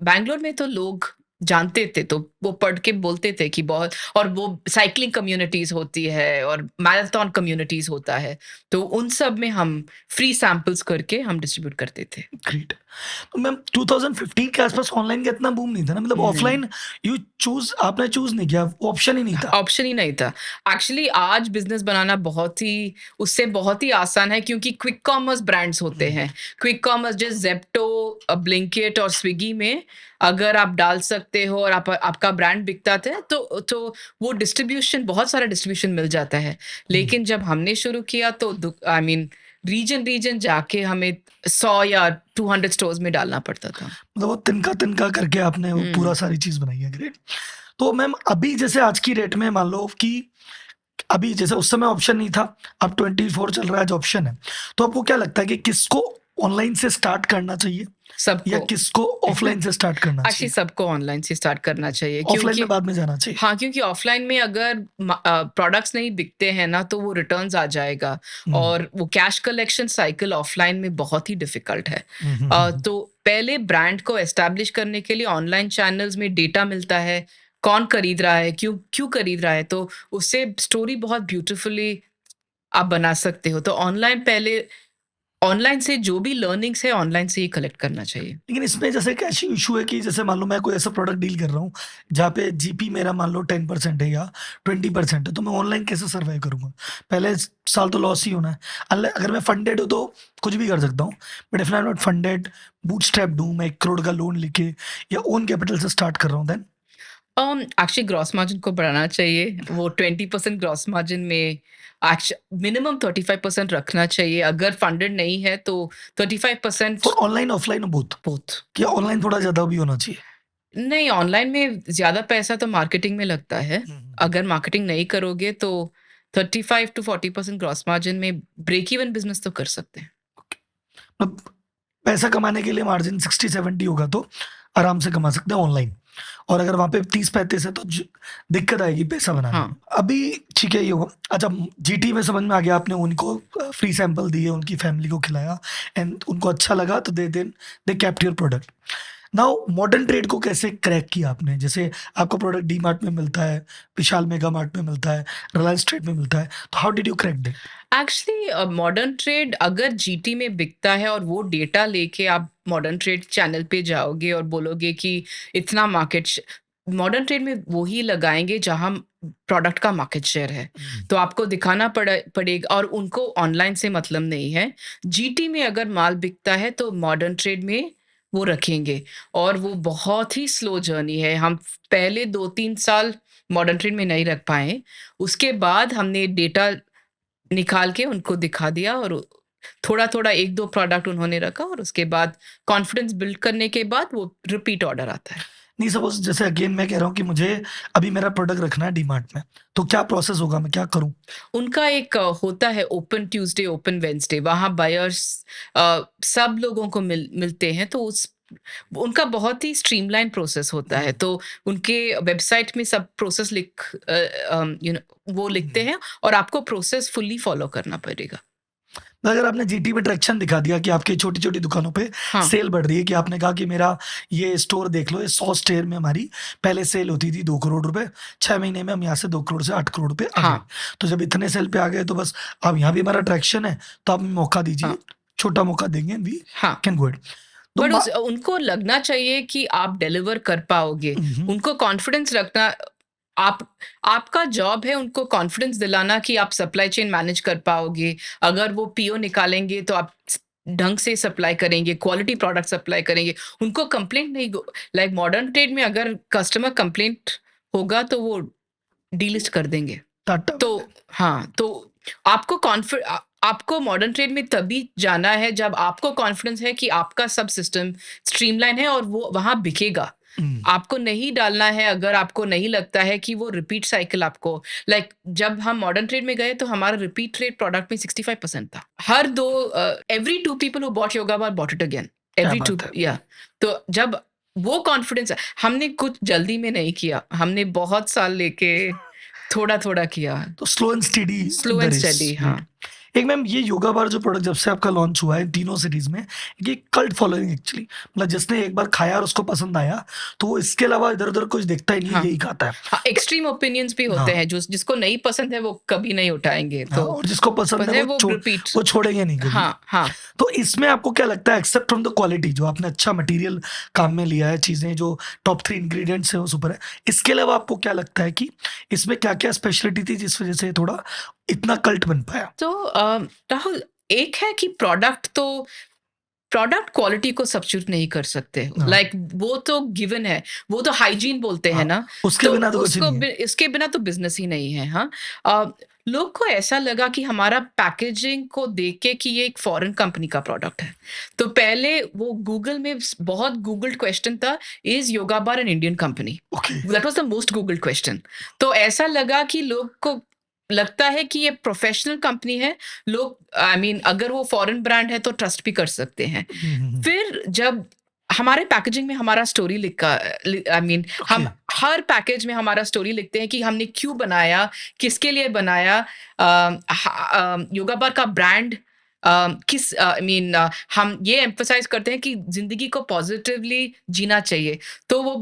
बैंगलोर में तो लोग जानते थे, तो वो पढ़ के बोलते थे कि बहुत, और वो साइक्लिंग कम्युनिटीज़ होती है और मैराथन कम्युनिटीज़ होता है, तो उन सब में हम फ्री सैंपल्स करके हम डिस्ट्रीब्यूट करते थे। ग्रेट। तो मैम 2015 के आसपास ऑनलाइन का इतना बूम नहीं था ना, मतलब नहीं। ऑफलाइन आपने चूज नहीं किया, ऑप्शन ही नहीं था। ऑप्शन ही नहीं था। एक्चुअली आज बिज़नेस बनाना बहुत ही, उससे बहुत ही आसान है, क्योंकि क्विक कॉमर्स ब्रांड्स होते हम्म, हैं। क्विक कॉमर्स जैसे ज़ेप्टो, ब्लिंकिट और स्विगी में अगर आप डाल सकते हो और आपका ब्रांड बिकता है, तो वो डिस्ट्रीब्यूशन, बहुत सारा डिस्ट्रीब्यूशन मिल जाता है। हम्म, लेकिन जब हमने शुरू किया तो आई मीन रीजन जाके हमें 100 या 200 स्टोर्स में डालना पड़ता था। मतलब वो तिनका तिनका करके आपने वो पूरा हुँ। सारी चीज बनाई है। ग्रेट। तो मैम अभी जैसे आज की डेट में मान लो कि अभी जैसे उस समय ऑप्शन नहीं था, अब 24 चल रहा है, आज ऑप्शन है, तो आपको क्या लगता है कि किसको ऑनलाइन से स्टार्ट करना चाहिए या सबको। किसको ऑफलाइन से स्टार्ट करना एक्चुअली चाहिए? सबको ऑनलाइन से स्टार्ट करना चाहिए, ऑफलाइन में क्योंकि बाद में जाना चाहिए। हाँ, क्योंकि ऑफ़लाइन में अगर प्रोडक्ट्स नहीं बिकते हैं ना, तो वो रिटर्न्स आ जाएगा, हम्म, और वो कैश कलेक्शन साइकिल ऑफ़लाइन में बहुत ही डिफ़िकल्ट है। हम्म, तो पहले ब्रांड को एस्टैब्लिश करने के लिए ऑनलाइन चैनल्स में डेटा मिलता है, कौन खरीद रहा है, क्यों क्यों खरीद रहा है, तो उससे स्टोरी बहुत ब्यूटीफुली आप बना सकते हो। तो ऑनलाइन से जो भी लर्निंग्स है, ऑनलाइन से ही कलेक्ट करना चाहिए। लेकिन इसमें जैसे एक ऐसी इशू है कि जैसे मान लो मैं कोई ऐसा प्रोडक्ट डील कर रहा हूँ जहाँ पे जीपी मेरा मान लो 10% है या 20% है, तो मैं ऑनलाइन कैसे सर्वाइव करूंगा? पहले साल तो लॉस ही होना है। अगर मैं फंडेड हूँ तो कुछ भी कर सकता हूँ, but if I am not funded, bootstrap दूँ मैं 1 करोड़ का लोन लेके या ओन कैपिटल से स्टार्ट कर रहा हूँ, देन? एक्चुअली ग्रॉस मार्जिन को बढ़ाना चाहिए। वो 20% ग्रॉस मार्जिन में मिनिमम 35% रखना चाहिए। अगर फंडेड नहीं है तो 35% for online offline both? Both. या ऑनलाइन थोड़ा ज्यादा भी होना चाहिए? नहीं, ऑनलाइन में ज़्यादा पैसा तो मार्केटिंग में लगता है। हम्म। अगर मार्केटिंग नहीं करोगे तो 35 टू 40% ग्रॉस मार्जिन में ब्रेक इवन बिज़नेस तो कर सकते हैं। मतलब पैसा कमाने के लिए मार्जिन 60-70 होगा तो आराम से कमा सकते हैं ऑनलाइन, और अगर वहाँ पे 30-35 है तो दिक्कत आएगी पैसा बनाने हाँ। में। अभी ठीक है ये हुआ। अच्छा, जीटी में समझ में आ गया, आपने उनको फ्री सैंपल दिए, उनकी फैमिली को खिलाया एंड उनको अच्छा लगा तो दे kept your product. Now modern trade को कैसे क्रैक किया आपने? जैसे आपका प्रोडक्ट डी मार्ट में मिलता है, विशाल मेगा मार्ट में मिलता है, रिलायंस ट्रेड में मिलता है, तो how did you crack that? Actually modern trade अगर जीटी में बिकता है और वो डेटा लेके आप मॉडर्न ट्रेड चैनल पे जाओगे और बोलोगे कि इतना मॉडर्न ट्रेड में वो ही लगाएंगे जहां प्रोडक्ट का मार्केट शेयर है, तो आपको दिखाना पड़ेगा, और उनको ऑनलाइन से मतलब नहीं है। जीटी में अगर माल बिकता है तो मॉडर्न ट्रेड में वो रखेंगे, और वो बहुत ही स्लो जर्नी है। हम पहले 2-3 साल मॉडर्न ट्रेड में नहीं रख पाए, उसके बाद हमने डेटा निकाल के उनको दिखा दिया, और थोड़ा-थोड़ा 1-2 प्रोडक्ट उन्होंने रखा, और उसके बाद कॉन्फिडेंस बिल्ड करने के बाद वो रिपीट ऑर्डर आता है। नहीं, सपोज जैसे अगेन मैं कह रहा हूँ कि मुझे अभी मेरा प्रोडक्ट रखना है डीमार्ट में, तो क्या प्रोसेस होगा, मैं क्या करूँ? उनका एक होता है ओपन ट्यूसडे, ओपन वेडनेसडे, वहाँ बायर्स सब लोगों को मिलते हैं, तो उस उनका बहुत ही स्ट्रीमलाइन प्रोसेस होता है। तो उनके वेबसाइट में सब प्रोसेस वो लिखते हैं, और आपको प्रोसेस फुल्ली फॉलो करना पड़ेगा। अगर आपने जीटी में ट्रैक्शन दिखा दिया कि आपकी छोटी-छोटी दुकानों पे हाँ, सेल बढ़ रही है, कि आपने कहा कि मेरा ये स्टोर देख लो, ये 100 स्टोर में हमारी पहले सेल होती थी 2 करोड़ रुपए, 6 महीने में हम यहाँ से 2 करोड़ से 8 करोड़ रुपए आ गए। हाँ, तो जब इतने सेल पे आ गए तो बस अब यहाँ भी हमारा ट्रैक्शन है, तो आप हमें मौका दीजिए, हाँ, छोटा मौका देंगे, वी हाँ। Can go it. तो बट उनको लगना चाहिए कि आप डिलीवर कर पाओगे। उहुँ, उनको कॉन्फिडेंस रखना, आप आपका जॉब है उनको कॉन्फिडेंस दिलाना कि आप सप्लाई चेन मैनेज कर पाओगे। अगर वो पीओ निकालेंगे तो आप ढंग से सप्लाई करेंगे, क्वालिटी प्रोडक्ट सप्लाई करेंगे। उनको कंप्लेंट नहीं, लाइक मॉडर्न ट्रेड में अगर कस्टमर कंप्लेंट होगा तो वो डीलिस्ट कर देंगे। Tata bye bye. तो हाँ, तो आपको मॉडर्न ट्रेड में तभी जाना है जब आपको कॉन्फिडेंस है कि आपका सब सिस्टम स्ट्रीमलाइन है और वो वहाँ बिकेगा। हुँ, आपको नहीं डालना है अगर आपको नहीं लगता है कि वो रिपीट साइकिल आपको, जब हम मॉडर्न ट्रेड में गए तो हमारा रिपीट रेट प्रोडक्ट में 65% था। हर 2 every 2 people who bought yoga bar bought it again. क्या एवरी 2 बात है! या तो जब वो कॉन्फिडेंस हमने कुछ जल्दी में नहीं किया, हमने बहुत साल लेके थोड़ा-थोड़ा किया, तो slow and steady slow the and race, steady हाँ। राइट। एक मैम ये योगा बार जो प्रोडक्ट जब से आपका लॉन्च हुआ है तीनों सिटीज में, ये कल्ट फॉलोइंग एक्चुअली, मतलब जिसने एक बार खाया और उसको पसंद आया तो वो इसके अलावा इधर उधर कुछ देखता ही नहीं है, हाँ। यही खाता है। हाँ, एक्सट्रीम ओपिनियंस भी होते हाँ, हैं, जो जिसको नहीं पसंद है वो कभी नहीं उठाएँगे, हाँ, तो और जिसको पसंद है पता है वो रिपीट वो छोड़ेंगे नहीं कभी। हाँ, हाँ। तो इसमें आपको क्या लगता है एक्सेप्ट फ्रॉम द क्वालिटी, जो आपने अच्छा मटेरियल काम में लिया है, चीज़ें जो टॉप 3 इंग्रीडिएंट्स हैं वो सुपर है। इसके अलावा आपको क्या लगता है कि इसमें क्या-क्या स्पेशलिटी थी जिस वज़ह से ये थोड़ा इतना कल्ट बन पाया? तो राहुल, एक है कि प्रोडक्ट क्वालिटी को सब्स्टिट्यूट नहीं कर सकते। हाँ, लाइक वो तो गिवन है, वो तो हाइजीन बोलते हैं हाँ, ना, उसके तो बिना तो कुछ उसको नहीं है। इसके बिना तो बिजनेस ही नहीं है। हाँ, अ, लोग को ऐसा लगा कि हमारा पैकेजिंग को देख के कि ये एक फॉरेन कंपनी का प्रोडक्ट है। तो पहले वो गूगल में बहुत गूगल्ड क्वेश्चन था, is yoga bar an Indian company? Okay, that was the most googled question. तो ऐसा लगा कि लोग को लगता है कि ये प्रोफेशनल कंपनी है, लोग आई मीन अगर वो फॉरेन ब्रांड है तो ट्रस्ट भी कर सकते हैं। हुँ, हुँ, हुँ, फिर जब हमारे पैकेजिंग में हमारा स्टोरी लिखा आई मीन ओके, हम हर पैकेज में हमारा स्टोरी लिखते हैं कि हमने क्यों बनाया, किसके लिए बनाया, योगा बार का ब्रांड किस आई मीन हम ये एम्फसाइज करते हैं कि जिंदगी को पॉजिटिवली जीना चाहिए। तो वो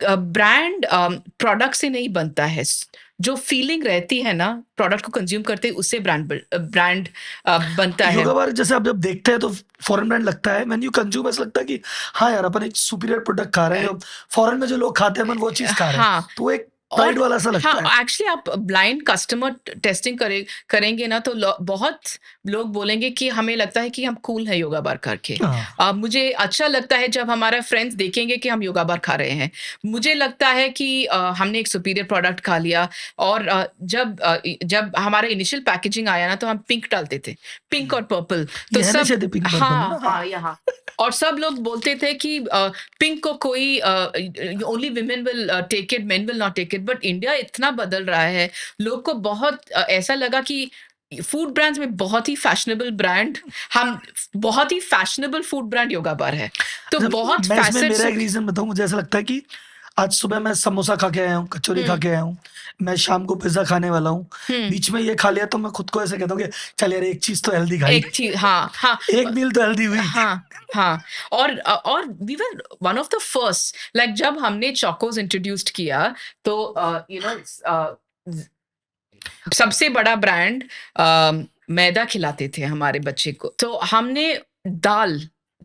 ब्रांड प्रोडक्ट से नहीं बनता है, जो फीलिंग रहती है ना प्रोडक्ट को कंज्यूम करते ही उससे ब्रांड बनता है। योगा बार जैसे आप जब देखते हैं तो फॉरेन ब्रांड लगता है, व्हेन यू कंज्यूम ऐसा लगता है कि हाँ यार, अपन एक सुपीरियर प्रोडक्ट खा रहे हैं, फॉरेन में जो लोग खाते हैं अपन वो चीज़ खा रहे हैं। हाँ, तो वो एक और प्राइड वाला सा लगता है। हाँ, एक्चुअली आप ब्लाइंड कस्टमर टेस्टिंग करेंगे ना तो बहुत लोग बोलेंगे कि हमें लगता है कि हम कूल है योगा बार करके। हाँ, मुझे अच्छा लगता है जब हमारा फ्रेंड्स देखेंगे कि हम योगा बार खा रहे हैं। मुझे लगता है कि हमने एक सुपीरियर प्रोडक्ट खा लिया। और जब हमारा इनिशियल पैकेजिंग आया ना तो हम पिंक डालते थे, पिंक और पर्पल। तो ये है ना सब शायद पिंक पर्पल है हाँ, ना? हाँ। हाँ, यहाँ और सब लोग बोलते थे कि पिंक को कोई only women will take it, men will not take it. But India इतना बदल रहा है, लोग को बहुत ऐसा लगा कि फूड ब्रांड्स में बहुत ही फैशनेबल ब्रांड, हम बहुत ही फैशनेबल फूड ब्रांड योगा बार है। तो जब बहुत मैं इसमें फैसेट्स। मेरा एक रीज़न बताऊँ, मुझे ऐसा लगता है कि आज सुबह मैं समोसा खा के आया हूँ, कचौरी खा हुँ, के आया हूँ, मैं शाम को पिज़्ज़ा खाने वाला हूँ, हुँ। बीच में ये खा लिया तो मैं खुद को ऐसे कहता हूँ कि चल यार एक चीज़ तो हेल्दी खाई, एक चीज़ हाँ, हाँ। एक मील तो हेल्दी हुई। हाँ, हाँ। और we were one of the first, like जब हमने चोकोस इंट्रोड्यूस्ड किया तो सबसे बड़ा ब्रांड मैदा खिलाते थे हमारे बच्चे को। तो हमने दाल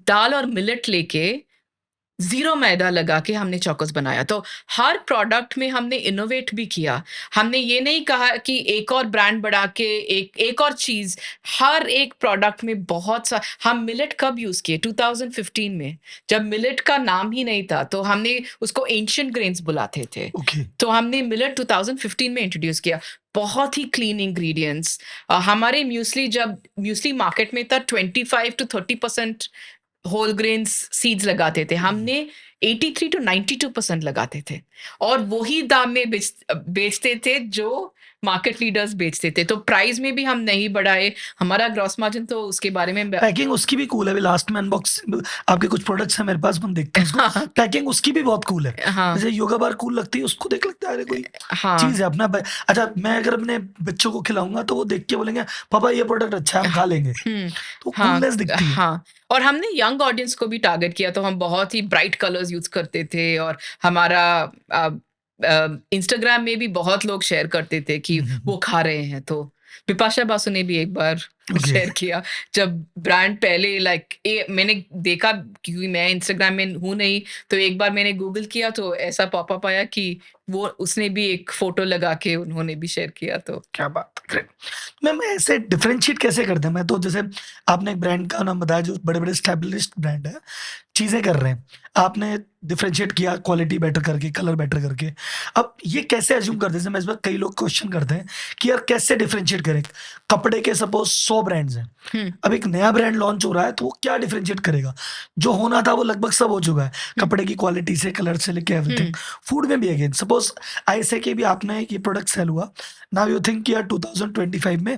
दाल और मिलेट लेके ज़ीरो मैदा लगा के हमने चोकोस बनाया। तो हर प्रोडक्ट में हमने इनोवेट भी किया। हमने ये नहीं कहा कि एक और ब्रांड बढ़ा के एक और चीज़, हर एक प्रोडक्ट में बहुत सा हम मिलेट कब यूज़ किए? 2015 में, जब मिलेट का नाम ही नहीं था, तो हमने उसको एंशिएंट ग्रेन्स बुलाते थे। ओके, तो हमने मिलेट 2015 में इंट्रोड्यूस किया। बहुत ही क्लीन इंग्रीडिएंट्स। हमारे जब म्यूस्ली मार्केट में था 25 टू 30% होल ग्रेन्स सीड्स लगाते थे। हमने 83 टू 92% लगाते थे और वही दाम में बेचते थे जो मार्केट लीडर्स बेचते थे। तो प्राइस में भी हम नहीं बढ़ाए। हमारा ग्रॉस मार्जिन तो उसके बारे में पैकिंग उसकी भी कूल है, अभी लास्ट में अनबॉक्स आपके कुछ प्रोडक्ट्स हैं मेरे पास, हम देखते हैं उसको, हाँ, पैकिंग उसकी भी बहुत कूल है। हाँ, जैसे योगा बार कूल लगती है, उसको देख लगता है अरे कोई हाँ। चीज़ है अपना अच्छा, मैं अगर अपने बच्चों को खिलाऊँगा तो वो देख के बोलेंगे, पापा ये प्रोडक्ट अच्छा है, हम खा लेंगे। हुँ, तो हाँ, कूलनेस दिखती है। हाँ। और हमने यंग ऑडियंस को भी टारगेट किया, तो हम बहुत ही ब्राइट कलर्स यूज़ करते थे और हमारा इंस्टाग्राम में भी बहुत लोग शेयर करते थे कि हुँ, हुँ, हुँ। वो खा रहे हैं। तो बिपाशा बासु ने भी एक बार ओके, शेयर किया, जब ब्रांड पहले मैंने देखा क्योंकि मैं इंस्टाग्राम में हूँ नहीं, तो एक बार मैंने गूगल किया तो ऐसा पॉपअप आया कि वो उसने भी एक फ़ोटो लगा के उन्होंने भी शेयर किया तो क्या बात है, ग्रेट। मैम ऐसे डिफरेंशिएट कैसे करते हैं? मैं तो जैसे आपने एक ब्रांड का नाम बताया जो बड़े-बड़े एस्टेब्लिश्ड ब्रांड है, चीज़ें कर रहे हैं। आपने डिफरेंशिएट किया क्वालिटी बेटर करके, कलर बेटर करके। अब ये कैसे अज़्यूम करते हैं? जैसे मैं इस बार कई लोग क्वेश्चन करते हैं कि यार कैसे डिफरेंशिएट करें? कपड़े के सपोज़ 100 100 ब्रांड्स हैं। हुँ, अब एक नया ब्रांड लॉन्च हो रहा है तो वो क्या डिफरेंशिएट करेगा? जो होना था वो लगभग सब हो चुका है। हुँ, कपड़े की क्वालिटी से, कलर से लेके एवरीथिंग। हुँ। फूड में भी अगेन सपोज़ आई से कि भी आपने ये प्रोडक्ट सेल हुआ। नाउ यू थिंक कि यार 2025 में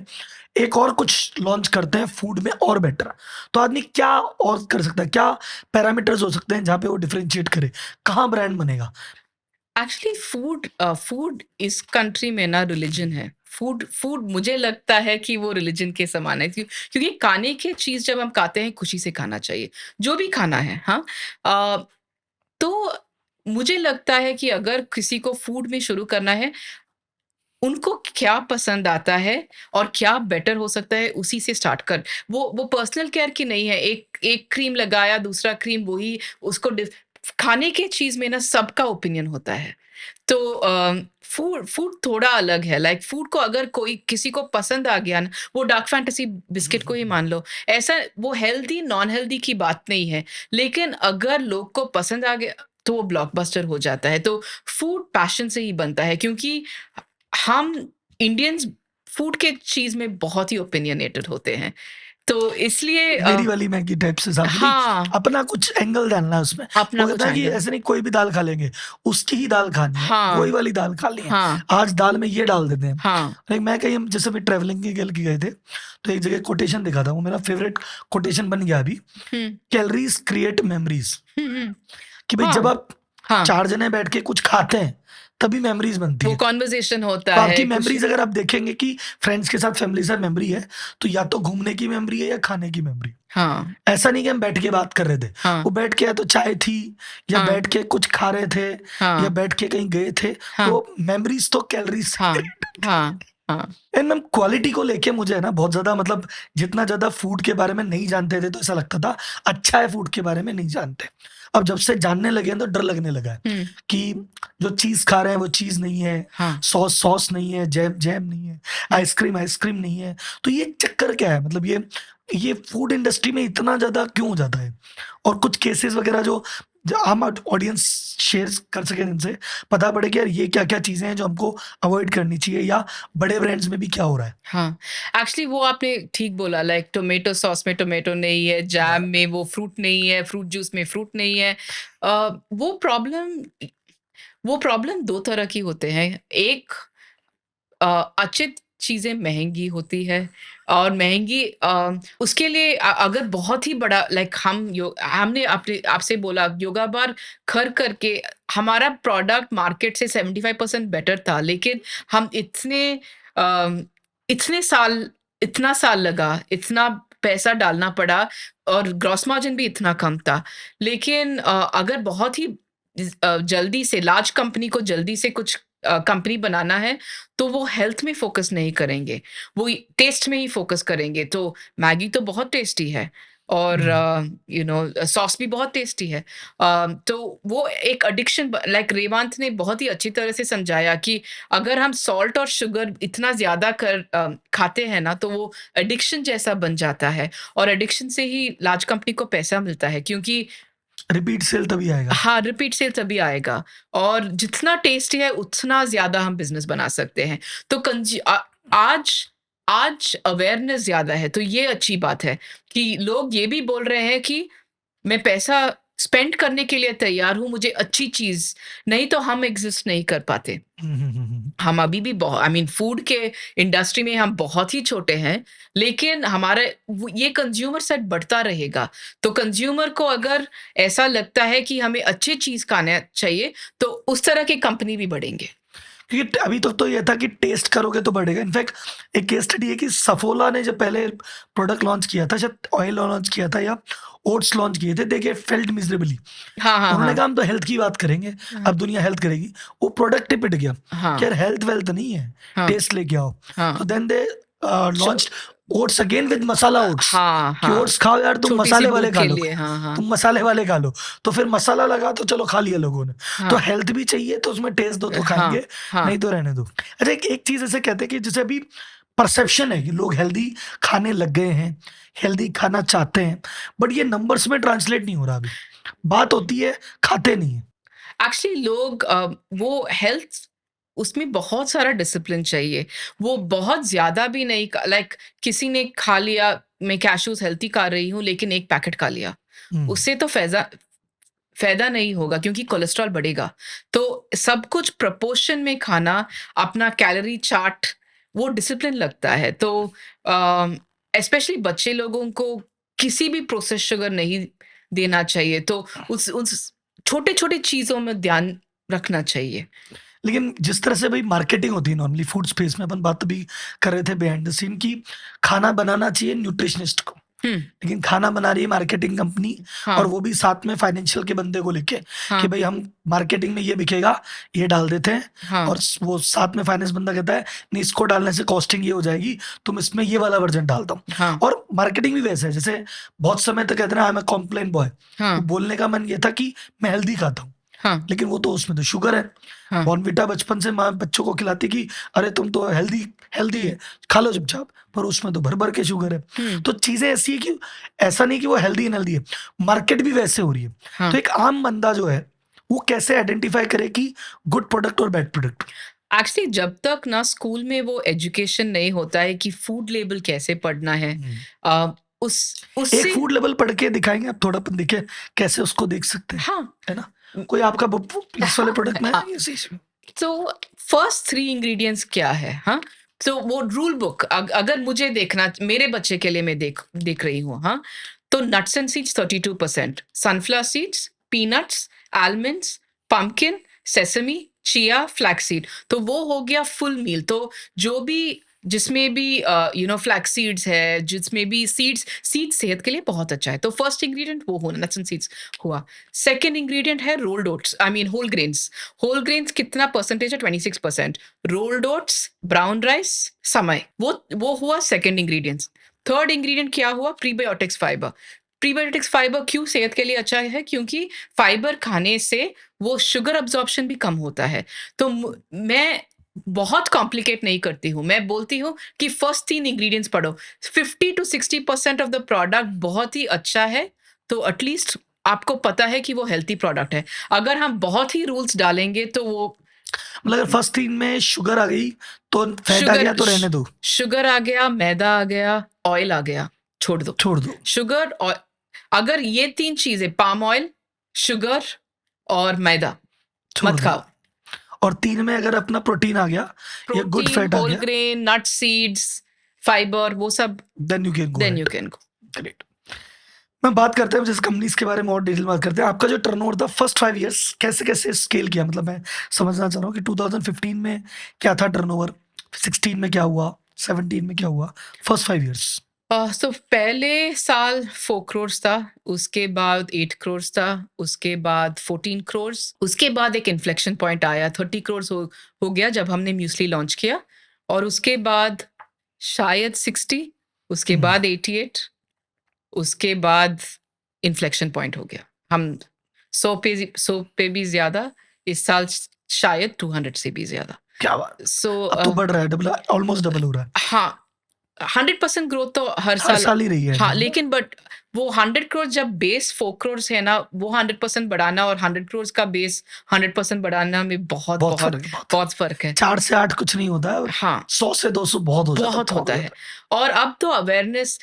एक और कुछ लॉन्च करते हैं फूड में और बेटर। तो आदमी क्या और कर सकता है? क्या पैरामीटर्स हो सकते हैं जहाँ पे वो डिफरेंशिएट करे? कहाँ ब्रांड बनेगा? एक्चुअली फूड इस कंट्री में ना रिलिजन है। फूड फूड मुझे लगता है कि वो रिलिजन के समान है, क्योंकि खाने की चीज़ जब हम खाते हैं खुशी से खाना चाहिए, जो भी खाना है, हाँ? तो मुझे लगता है कि अगर किसी को फूड में शुरू करना है, उनको क्या पसंद आता है और क्या बेटर हो सकता है उसी से स्टार्ट कर। वो पर्सनल केयर की नहीं है, एक एक क्रीम लगाया, दूसरा क्रीम वही उसको खाने के चीज़ में ना सबका ओपिनियन होता है। तो फूड फूड थोड़ा अलग है, लाइक फूड को अगर कोई किसी को पसंद आ गया ना, वो डार्क फैंटेसी बिस्किट को ही मान लो। ऐसा वो हेल्दी नॉन हेल्दी की बात नहीं है, लेकिन अगर लोग को पसंद आ गया तो वो ब्लॉकबस्टर हो जाता है। तो फूड पैशन से ही बनता है, क्योंकि हम इंडियंस फूड के चीज में बहुत ही ओपिनियनेटेड होते हैं, तो इसलिए मेरी वाली मैगी टाइप से साहब कि नहीं, हाँ, अपना कुछ एंगल डालना है उसमें। वो अपना कहता कुछ है कि एंगल। ऐसे नहीं कोई भी दाल खा लेंगे, उसकी ही दाल खानी है, वही हाँ, वाली दाल खानी है। हाँ, आज दाल में ये डाल देते हैं। हाँ। लाइक मैं कहीं हम जैसे भी ट्रैवलिंग के लिए गए थे, तो एक जगह कोटेशन देखा था, वो मेरा फेवरेट कोटेशन बन गया अभी। हुँ, कैलोरीज क्रिएट मेमोरीज। हुँ, हुँ। कि भाई जब हाँ, आप हाँ। 4 जने बैठ के कुछ खाते हैं, तभी मेमोरीज बनती वो है। कन्वर्सेशन होता तो है आपकी कुछ। मेमोरीज अगर आप देखेंगे कि फ्रेंड्स के साथ, फैमिली के साथ मेमोरी है, तो या तो घूमने की मेमोरी है या खाने की मेमोरी। हाँ, ऐसा नहीं कि हम बैठ के बात कर रहे थे। हाँ, वो बैठ के या तो चाय थी, या हाँ, बैठ के कुछ खा रहे थे, या हाँ, बैठ के कहीं गए थे। हाँ, तो मेमोरीज तो कैलोरीज से हाँ, क्रिएट। हाँ, हाँ, एंड मैम क्वालिटी को लेके मुझे है ना बहुत ज़्यादा मतलब जितना ज़्यादा फूड के बारे में नहीं जानते थे तो ऐसा लगता था अच्छा है फूड के बारे में नहीं जानते। अब जब से जानने लगे हैं तो डर लगने लगा है हुँ, कि जो चीज़ खा रहे हैं वो चीज़ नहीं है, हाँ, सॉस नहीं है, जैम नहीं है, हुँ। आइसक्रीम नहीं है। तो ये चक्कर क्या है? मतलब ये फूड इंडस्ट्री में इतना ज़्यादा क्यों हो जाता है? और कुछ केसेस वगैरह जो आम ऑडियंस शेयर कर सकें जिनसे पता पड़े कि यार ये क्या-क्या चीज़ें हैं जो हमको अवॉइड करनी चाहिए या बड़े ब्रांड्स में भी क्या हो रहा है? हाँ, एक्चुअली वो आपने ठीक बोला, लाइक टोमेटो सॉस में टोमेटो नहीं है, जैम या में वो फ्रूट नहीं है, फ्रूट जूस में फ्रूट नहीं है। वो प्रॉब्लम 2 तरह की होते हैं। एक, अच्छी चीज़ें महँगी होती है, और महँगी उसके लिए अगर बहुत ही बड़ा, लाइक हमने आपने आपसे बोला योगा बार करके हमारा प्रोडक्ट मार्केट से 75% बेटर था, लेकिन हम अ, इतने साल इतना साल लगा, इतना पैसा डालना पड़ा, और ग्रॉस मार्जिन भी इतना कम था। लेकिन अगर बहुत ही जल्दी से लार्ज कंपनी को जल्दी से कुछ कंपनी बनाना है, तो वो हेल्थ में फ़ोकस नहीं करेंगे, वो टेस्ट में ही फ़ोकस करेंगे। तो मैगी तो बहुत टेस्टी है, और हुँ। सॉस भी बहुत टेस्टी है। तो वो एक एडिक्शन, लाइक रेवांत ने बहुत ही अच्छी तरह से समझाया कि अगर हम सॉल्ट और शुगर इतना ज़्यादा खाते हैं ना, तो वो एडिक्शन जैसा बन जाता है, और एडिक्शन से ही लार्ज कंपनी को पैसा मिलता है, क्योंकि रिपीट सेल तभी आएगा। हाँ, रिपीट सेल तभी आएगा, और जितना टेस्टी है उतना ज़्यादा हम बिज़नेस बना सकते हैं। तो आज आज अवेयरनेस ज़्यादा है, तो ये अच्छी बात है कि लोग ये भी बोल रहे हैं कि मैं पैसा स्पेंड करने के लिए तैयार हूँ, मुझे अच्छी चीज़, नहीं तो हम एग्ज़िस्ट नहीं कर पाते। हुँ। हम अभी भी आई मीन फूड के इंडस्ट्री में हम बहुत ही छोटे हैं, लेकिन हमारा ये कंज्यूमर सेट बढ़ता रहेगा। तो कंज्यूमर को अगर ऐसा लगता है कि हमें अच्छी चीज़ खाना चाहिए, तो उस तरह की कंपनी भी बढ़ेंगे। क्योंकि अभी तक तो ये था कि टेस्ट करोगे तो बढ़ेगा। इनफैक्ट एक केस स्टडी है कि सफोला ने जब पहले प्रोडक्ट लॉन्च किया था, शायद ऑयल लॉन्च किया था या ओट्स लॉन्च किए थे, दे गेट फेल्ट मिज़रेबली। हाँ, हाँ, उन्होंने हाँ। कहा हम तो हेल्थ की बात करेंगे, हाँ, अब दुनिया हेल्थ करेगी। वो प्रोडक्ट ही पिट गया कि हाँ, यार हेल्थ वेल्थ नहीं है, हाँ, टेस्ट लेके आओ। तो हाँ। देन दे श launched oats again with masala oats हाँ, कि हाँ। ओट्स खाओ यार तुम छोटी-सी मसाले वाले भूख खा के लो, लिए, हाँ, हाँ। तुम मसाले वाले खा लो। तो फिर मसाला लगा तो चलो खा लिया लोगों ने। तो हाँ, हेल्थ भी चाहिए तो उसमें टेस्ट दो तो हाँ, खाएँगे, हाँ। नहीं तो रहने दो। अच्छा एक एक चीज़ ऐसे कहते हैं कि जैसे अभी परसेप्शन है कि लोग हेल्दी खाने लग गए हैं, हेल्दी खाना चाहते हैं, बट ये नंबर्स में ट्रांसलेट नहीं हो रहा अभी। बात होती है, खाते नहीं हैं। एक्चुअली लोग वो हेल्थ उसमें बहुत सारा डिसिप्लिन चाहिए। वो बहुत ज़्यादा भी नहीं, लाइक किसी ने खा लिया, मैं कैश्यूज़ हेल्दी खा रही हूँ लेकिन 1 पैकेट खा लिया, हुँ। उससे तो फ़ायदा नहीं होगा क्योंकि कोलेस्ट्रॉल बढ़ेगा। तो सब कुछ प्रोपोर्शन में खाना, अपना कैलोरी चार्ट, वो डिसिप्लिन लगता है। तो स्पेशली बच्चे लोगों को किसी भी प्रोसेस्ड शुगर नहीं देना चाहिए। तो उस छोटे-छोटे चीज़ों में ध्यान रखना चाहिए। लेकिन जिस तरह से भई मार्केटिंग होती है नॉर्मली फूड स्पेस में, अपन बात अभी कर रहे थे बिहाइंड द सीन कि खाना बनाना चाहिए न्यूट्रिशनिस्ट को। हुँ, लेकिन खाना बना रही है मार्केटिंग कंपनी, और हाँ, वो भी साथ में फाइनेंशियल के बंदे को लेके कि हाँ, भाई हम मार्केटिंग में ये बिकेगा, ये डाल देते हैं। हाँ, और वो साथ में फाइनेंस बंदा कहता है नहीं, इसको डालने से कॉस्टिंग ये हो जाएगी, तुम इसमें ये वाला वर्जन डाल दो। हाँ, और मार्केटिंग भी वैसे है, जैसे बहुत समय तक कहते हैं I am a complain boy, हाँ, तो बोलने का मन ये था कि मैं हेल्दी खाता हूँ, हाँ, लेकिन वो तो उसमें तो शुगर है। हाँ, बॉर्नविटा बचपन से माँ बच्चों को खिलाती कि अरे तुम तो हेल्दी हेल्दी हुँ, है, खा लो चुपचाप, पर उसमें तो भर भर के शुगर है। हुँ, तो चीजें ऐसी है कि ऐसा नहीं कि वो हेल्दी अनहेल्दी है, मार्केट भी वैसे हो रही है। हाँ। तो एक आम बंदा जो है वो कैसे आइडेंटिफाई करे कि गुड प्रोडक्ट और बैड प्रोडक्ट। एक्चुअली जब तक ना स्कूल में वो एजुकेशन नहीं होता है कि फूड लेबल कैसे पढ़ना है, अ, उस एक उससे फूड लेवल पढ़ के दिखाएंगे आप थोड़ा, अपन देखे कैसे उसको देख सकते हैं, हाँ, है ना? उम, कोई आपका इस वाले प्रोडक्ट में है हाँ, या इसी में? तो फर्स्ट 3 इंग्रीडिएंट्स क्या है, हाँ? तो वो रूल बुक अगर मुझे देखना, मेरे बच्चे के लिए मैं देख देख रही हूँ, हाँ? तो nuts and seeds 32%, sunflower seeds, peanuts, almonds, pumpkin, sesame, chia, flax seed. तो वो हो गया फुल मील। तो जो भी जिसमें भी फ्लैक्स सीड्स है, जिसमें भी सीड्स सेहत के लिए बहुत अच्छा है। तो फर्स्ट इंग्रीडिएंट वो होना, नट्स एंड सीड्स हुआ। सेकंड इंग्रीडिएंट है rolled oats, I mean whole grains. Whole grains कितना परसेंटेज है? 26%। रोल्ड ओट्स, ब्राउन राइस, समय, वो हुआ सेकंड इंग्रेडिएंट्स। थर्ड इंग्रेडिएंट क्या हुआ? Prebiotics fibre. प्रीबायोटिक्स फाइबर क्यों सेहत के लिए अच्छा है? क्योंकि फाइबर खाने से वो शुगर अब्जॉर्प्शन भी कम होता है। तो मैं बहुत कॉम्प्लिकेट नहीं करती हूँ। मैं बोलती हूँ कि फर्स्ट 3 इंग्रीडिएंट्स पढ़ो। 50 टू 60% ऑफ द प्रोडक्ट बहुत ही अच्छा है, तो एटलीस्ट आपको पता है कि वो हेल्थी प्रोडक्ट है। अगर हम बहुत ही रूल्स डालेंगे तो वो मतलब अगर फर्स्ट 3 में शुगर आ गई तो फैट आ शुगर गया तो रहने दो, शुगर आ गया, मैदा आ गया, ऑयल आ गया, छोड़ दो। छोड़ दो, शुगर और अगर ये 3 चीज़ें, पाम ऑयल, शुगर और मैदा, छोड़ मत दो। खाओ। और 3 में अगर अपना प्रोटीन आ गया या गुड प्रोटीन, फैट आ होल गया, ग्रेन, नट सीड्स, फाइबर, वो सब, then you can go then you ahead. Can go. Great. मैं बात करते हैं जैसे कंपनीज के बारे में और डिटेल बात करते हैं। आपका जो टर्नओवर था फर्स्ट 5 इयर्स कैसे-कैसे स्केल किया? मतलब मैं समझना चाह रहा हूँ कि 2015 में क्या था टर्नओवर? 16 में क्या हुआ? 17 में क्या हुआ? First 5 years. सो पहले साल 4 करोड़ था, उसके बाद 8 करोड़ था, उसके बाद 14 करोड़, उसके बाद एक इन्फ्लेक्शन पॉइंट आया, 30 करोड़ हो गया जब हमने म्यूस्ली लॉन्च किया, और उसके बाद शायद 60, उसके हुँ, बाद 88, उसके बाद इन्फ्लेक्शन पॉइंट हो गया। हम 100 पे भी ज़्यादा, इस साल शायद 200 से भी ज़्यादा। क्या बात है! सो अब तो बढ़ रहा है, डबल ऑलमोस्ट डबल हो रहा है। हाँ, 100% ग्रोथ तो हर हर साल। साल ही रही है हाँ, जनरली। लेकिन बट वो 100 करोड़ जब बेस 4 करोड़ है ना, वो 100% बढ़ाना और 100 करोड़ का बेस 100% बढ़ाना में बहुत, बहुत बहुत, फ़र्क है, बहुत फ़र्क बहुत है। फ़र्क है। 4 से 8 कुछ नहीं होता है, हाँ, 100 से 200 बहुत हो जाता है, बहुत बहुत होता हो है। जाता है। और अब तो अवेयरनेस,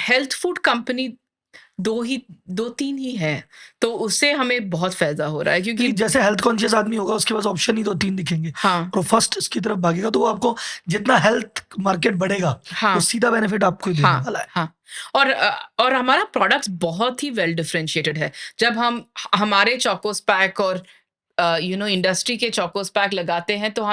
हेल्थ फूड कंपनी 2-3 ही है, तो उससे हमें बहुत फ़ायदा हो रहा है क्योंकि क्योंकि जैसे हेल्थ कॉन्शियस आदमी होगा उसके पास ऑप्शन ही 2-3 दिखेंगे, हाँ, और फर्स्ट इसकी तरफ भागेगा तो वो आपको जितना हेल्थ मार्केट बढ़ेगा, वो हाँ। सीधा बेनिफिट आपको ही देने हाँ, वाला है। हाँ। और हमारा प्रोडक्ट्स बहुत ही वेल डिफरेंशिएटेड है। जब हम हमारे चोकोस पैक और इंडस्ट्री के चोकोस पैक लगाते हैं, तो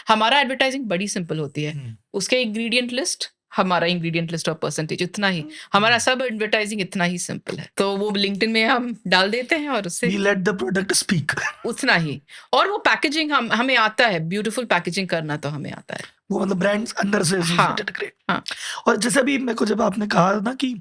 हमारा एडवर्टाइजिंग बड़ी सिंपल होती है। हुँ। उसके इंग्रीडिएंट लिस्ट, हमारा इंग्रीडिएंट लिस्ट और परसेंटेज इतना ही। हमारा सब एडवर्टाइजिंग इतना ही सिंपल है। तो वो लिंक्डइन में हम डाल देते हैं और उससे we let the product speak. उतना ही। और वो पैकेजिंग हमें आता है, ब्यूटीफुल पैकेजिंग करना तो हमें आता है। वो मतलब ब्रांड्स अंदर से हाँ, एसोसिएटेड, ग्रेट। हाँ, और जैसे अभी मेरे को जब आपने कहा ना कि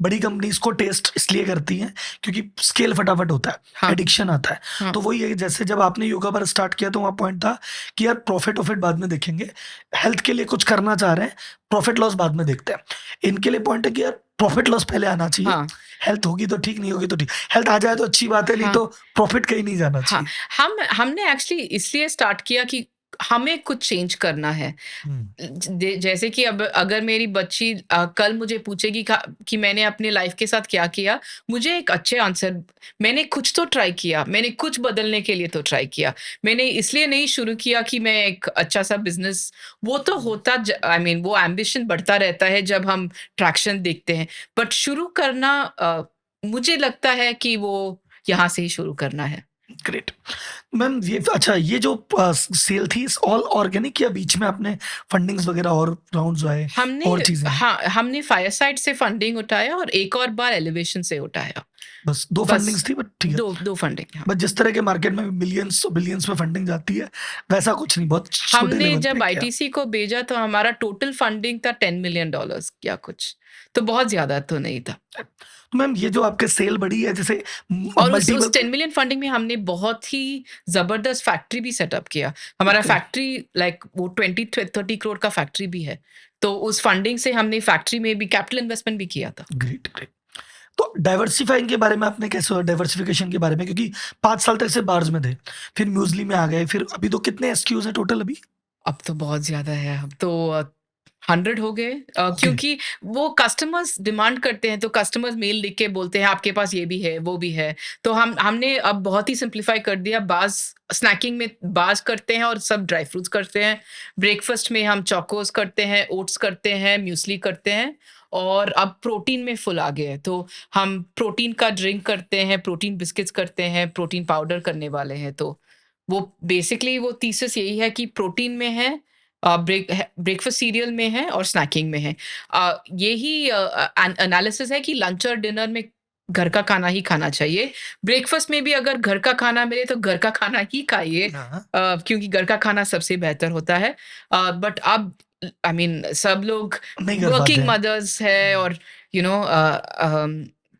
बड़ी कंपनीज को टेस्ट इसलिए करती हैं क्योंकि स्केल फटाफट होता है, हाँ, एडिक्शन आता है। हाँ, तो वही है, जैसे जब आपने योगा पर स्टार्ट किया तो वहाँ पॉइंट था कि यार प्रॉफिट वॉफिट बाद में देखेंगे, हेल्थ के लिए कुछ करना चाह रहे हैं, प्रॉफिट लॉस बाद में देखते हैं। इनके लिए पॉइंट है कि यार प्रॉफिट लॉस पहले आना चाहिए, हाँ, हेल्थ होगी तो ठीक, नहीं होगी तो ठीक। हेल्थ आ जाए तो अच्छी बात है, नहीं हाँ। तो प्रॉफिट कहीं नहीं जाना हाँ, चाहिए। हमने एक्चुअली इसलिए स्टार्ट किया कि हमें कुछ चेंज करना है। हुँ, जैसे कि अब अगर मेरी बच्ची कल मुझे पूछेगी कि मैंने अपने लाइफ के साथ क्या किया, मुझे एक अच्छे आंसर, मैंने कुछ तो ट्राई किया, मैंने कुछ बदलने के लिए तो ट्राई किया। मैंने इसलिए नहीं शुरू किया कि मैं एक अच्छा-सा बिज़नेस, वो तो होता आई मीन वो एम्बिशन बढ़ता रहता है जब हम ट्रैक्शन देखते हैं। बट शुरू करना मुझे लगता है कि वो यहाँ से ही शुरू करना है। ग्रेट। मैम ये अच्छा, ये जो सेल थी इस ऑल ऑर्गेनिक या बीच में आपने फंडिंग्स वगैरह और राउंड्स आए हमने और चीज़ें आई? हाँ, हमने फायरसाइड से फंडिंग उठाया और एक और बार एलिवेशन से उठाया। बस 2 बस फंडिंग्स थी, बट ठीक है। 2 फंडिंग, हाँ। बट जिस तरह के मार्केट में मिलियंस और बिलियंस में फंडिंग जाती है, वैसा कुछ नहीं, बहुत छोटे हमने लेवल पे जब किया। आईटीसी को भेजा तो हमारा टोटल फंडिंग था $10 मिलियन या कुछ, तो बहुत ज़्यादा तो नहीं था। तो मैम ये जो आपके सेल बढ़ी है, जैसे और उस मल्टीपल 10 मिलियन फंडिंग में हमने बहुत ही ज़बरदस्त फैक्ट्री भी सेटअप किया। हमारा ग्रेट, फैक्ट्री लाइक वो 20-30 करोड़ का फैक्ट्री भी है। तो उस फंडिंग से हमने फैक्ट्री में भी कैपिटल इन्वेस्टमेंट भी किया था। Great, great. तो डाइवर्सिफाइंग के बारे में आपने कैसे हुआ, डाइवर्सिफिकेशन के बारे में? क्योंकि 5 साल तक सिर्फ बार्स में थे, फिर म्यूज़ली में आ गए, फिर अभी तो कितने एसक्यूज़ हैं टोटल अभी? अब तो बहुत ज़्यादा है, अब तो 100 हो गए, ओके, क्योंकि वो कस्टमर्स डिमांड करते हैं, तो कस्टमर्स मेल लिख के बोलते हैं आपके पास ये भी है, वो भी है। तो हमने अब बहुत ही सिम्प्लीफाई कर दिया, बाज़ स्नैकिंग में बाज़ करते हैं और सब ड्राई फ्रूट्स करते हैं। ब्रेकफ़ास्ट में हम चोकोस करते हैं, ओट्स करते हैं, म्यूस्ली करते हैं और अब प्रोटीन में फुल आ गए हैं। तो हम प्रोटीन का ड्रिंक करते हैं, प्रोटीन बिस्किट्स करते हैं, प्रोटीन पाउडर करने वाले हैं। तो वो बेसिकली वो थीसिस यही है कि प्रोटीन में है, ब्रेकफास्ट सीरियल में है और स्नैकिंग में है। यही एनालिसिस है कि लंच और डिनर में घर का खाना ही खाना चाहिए। ब्रेकफास्ट में भी अगर घर का खाना मिले तो घर का खाना ही खाइए, हाँ, क्योंकि घर का खाना सबसे बेहतर होता है। बट अब आई मीन सब लोग नहीं कर पाते वर्किंग हैं। मदर्स है और यू नो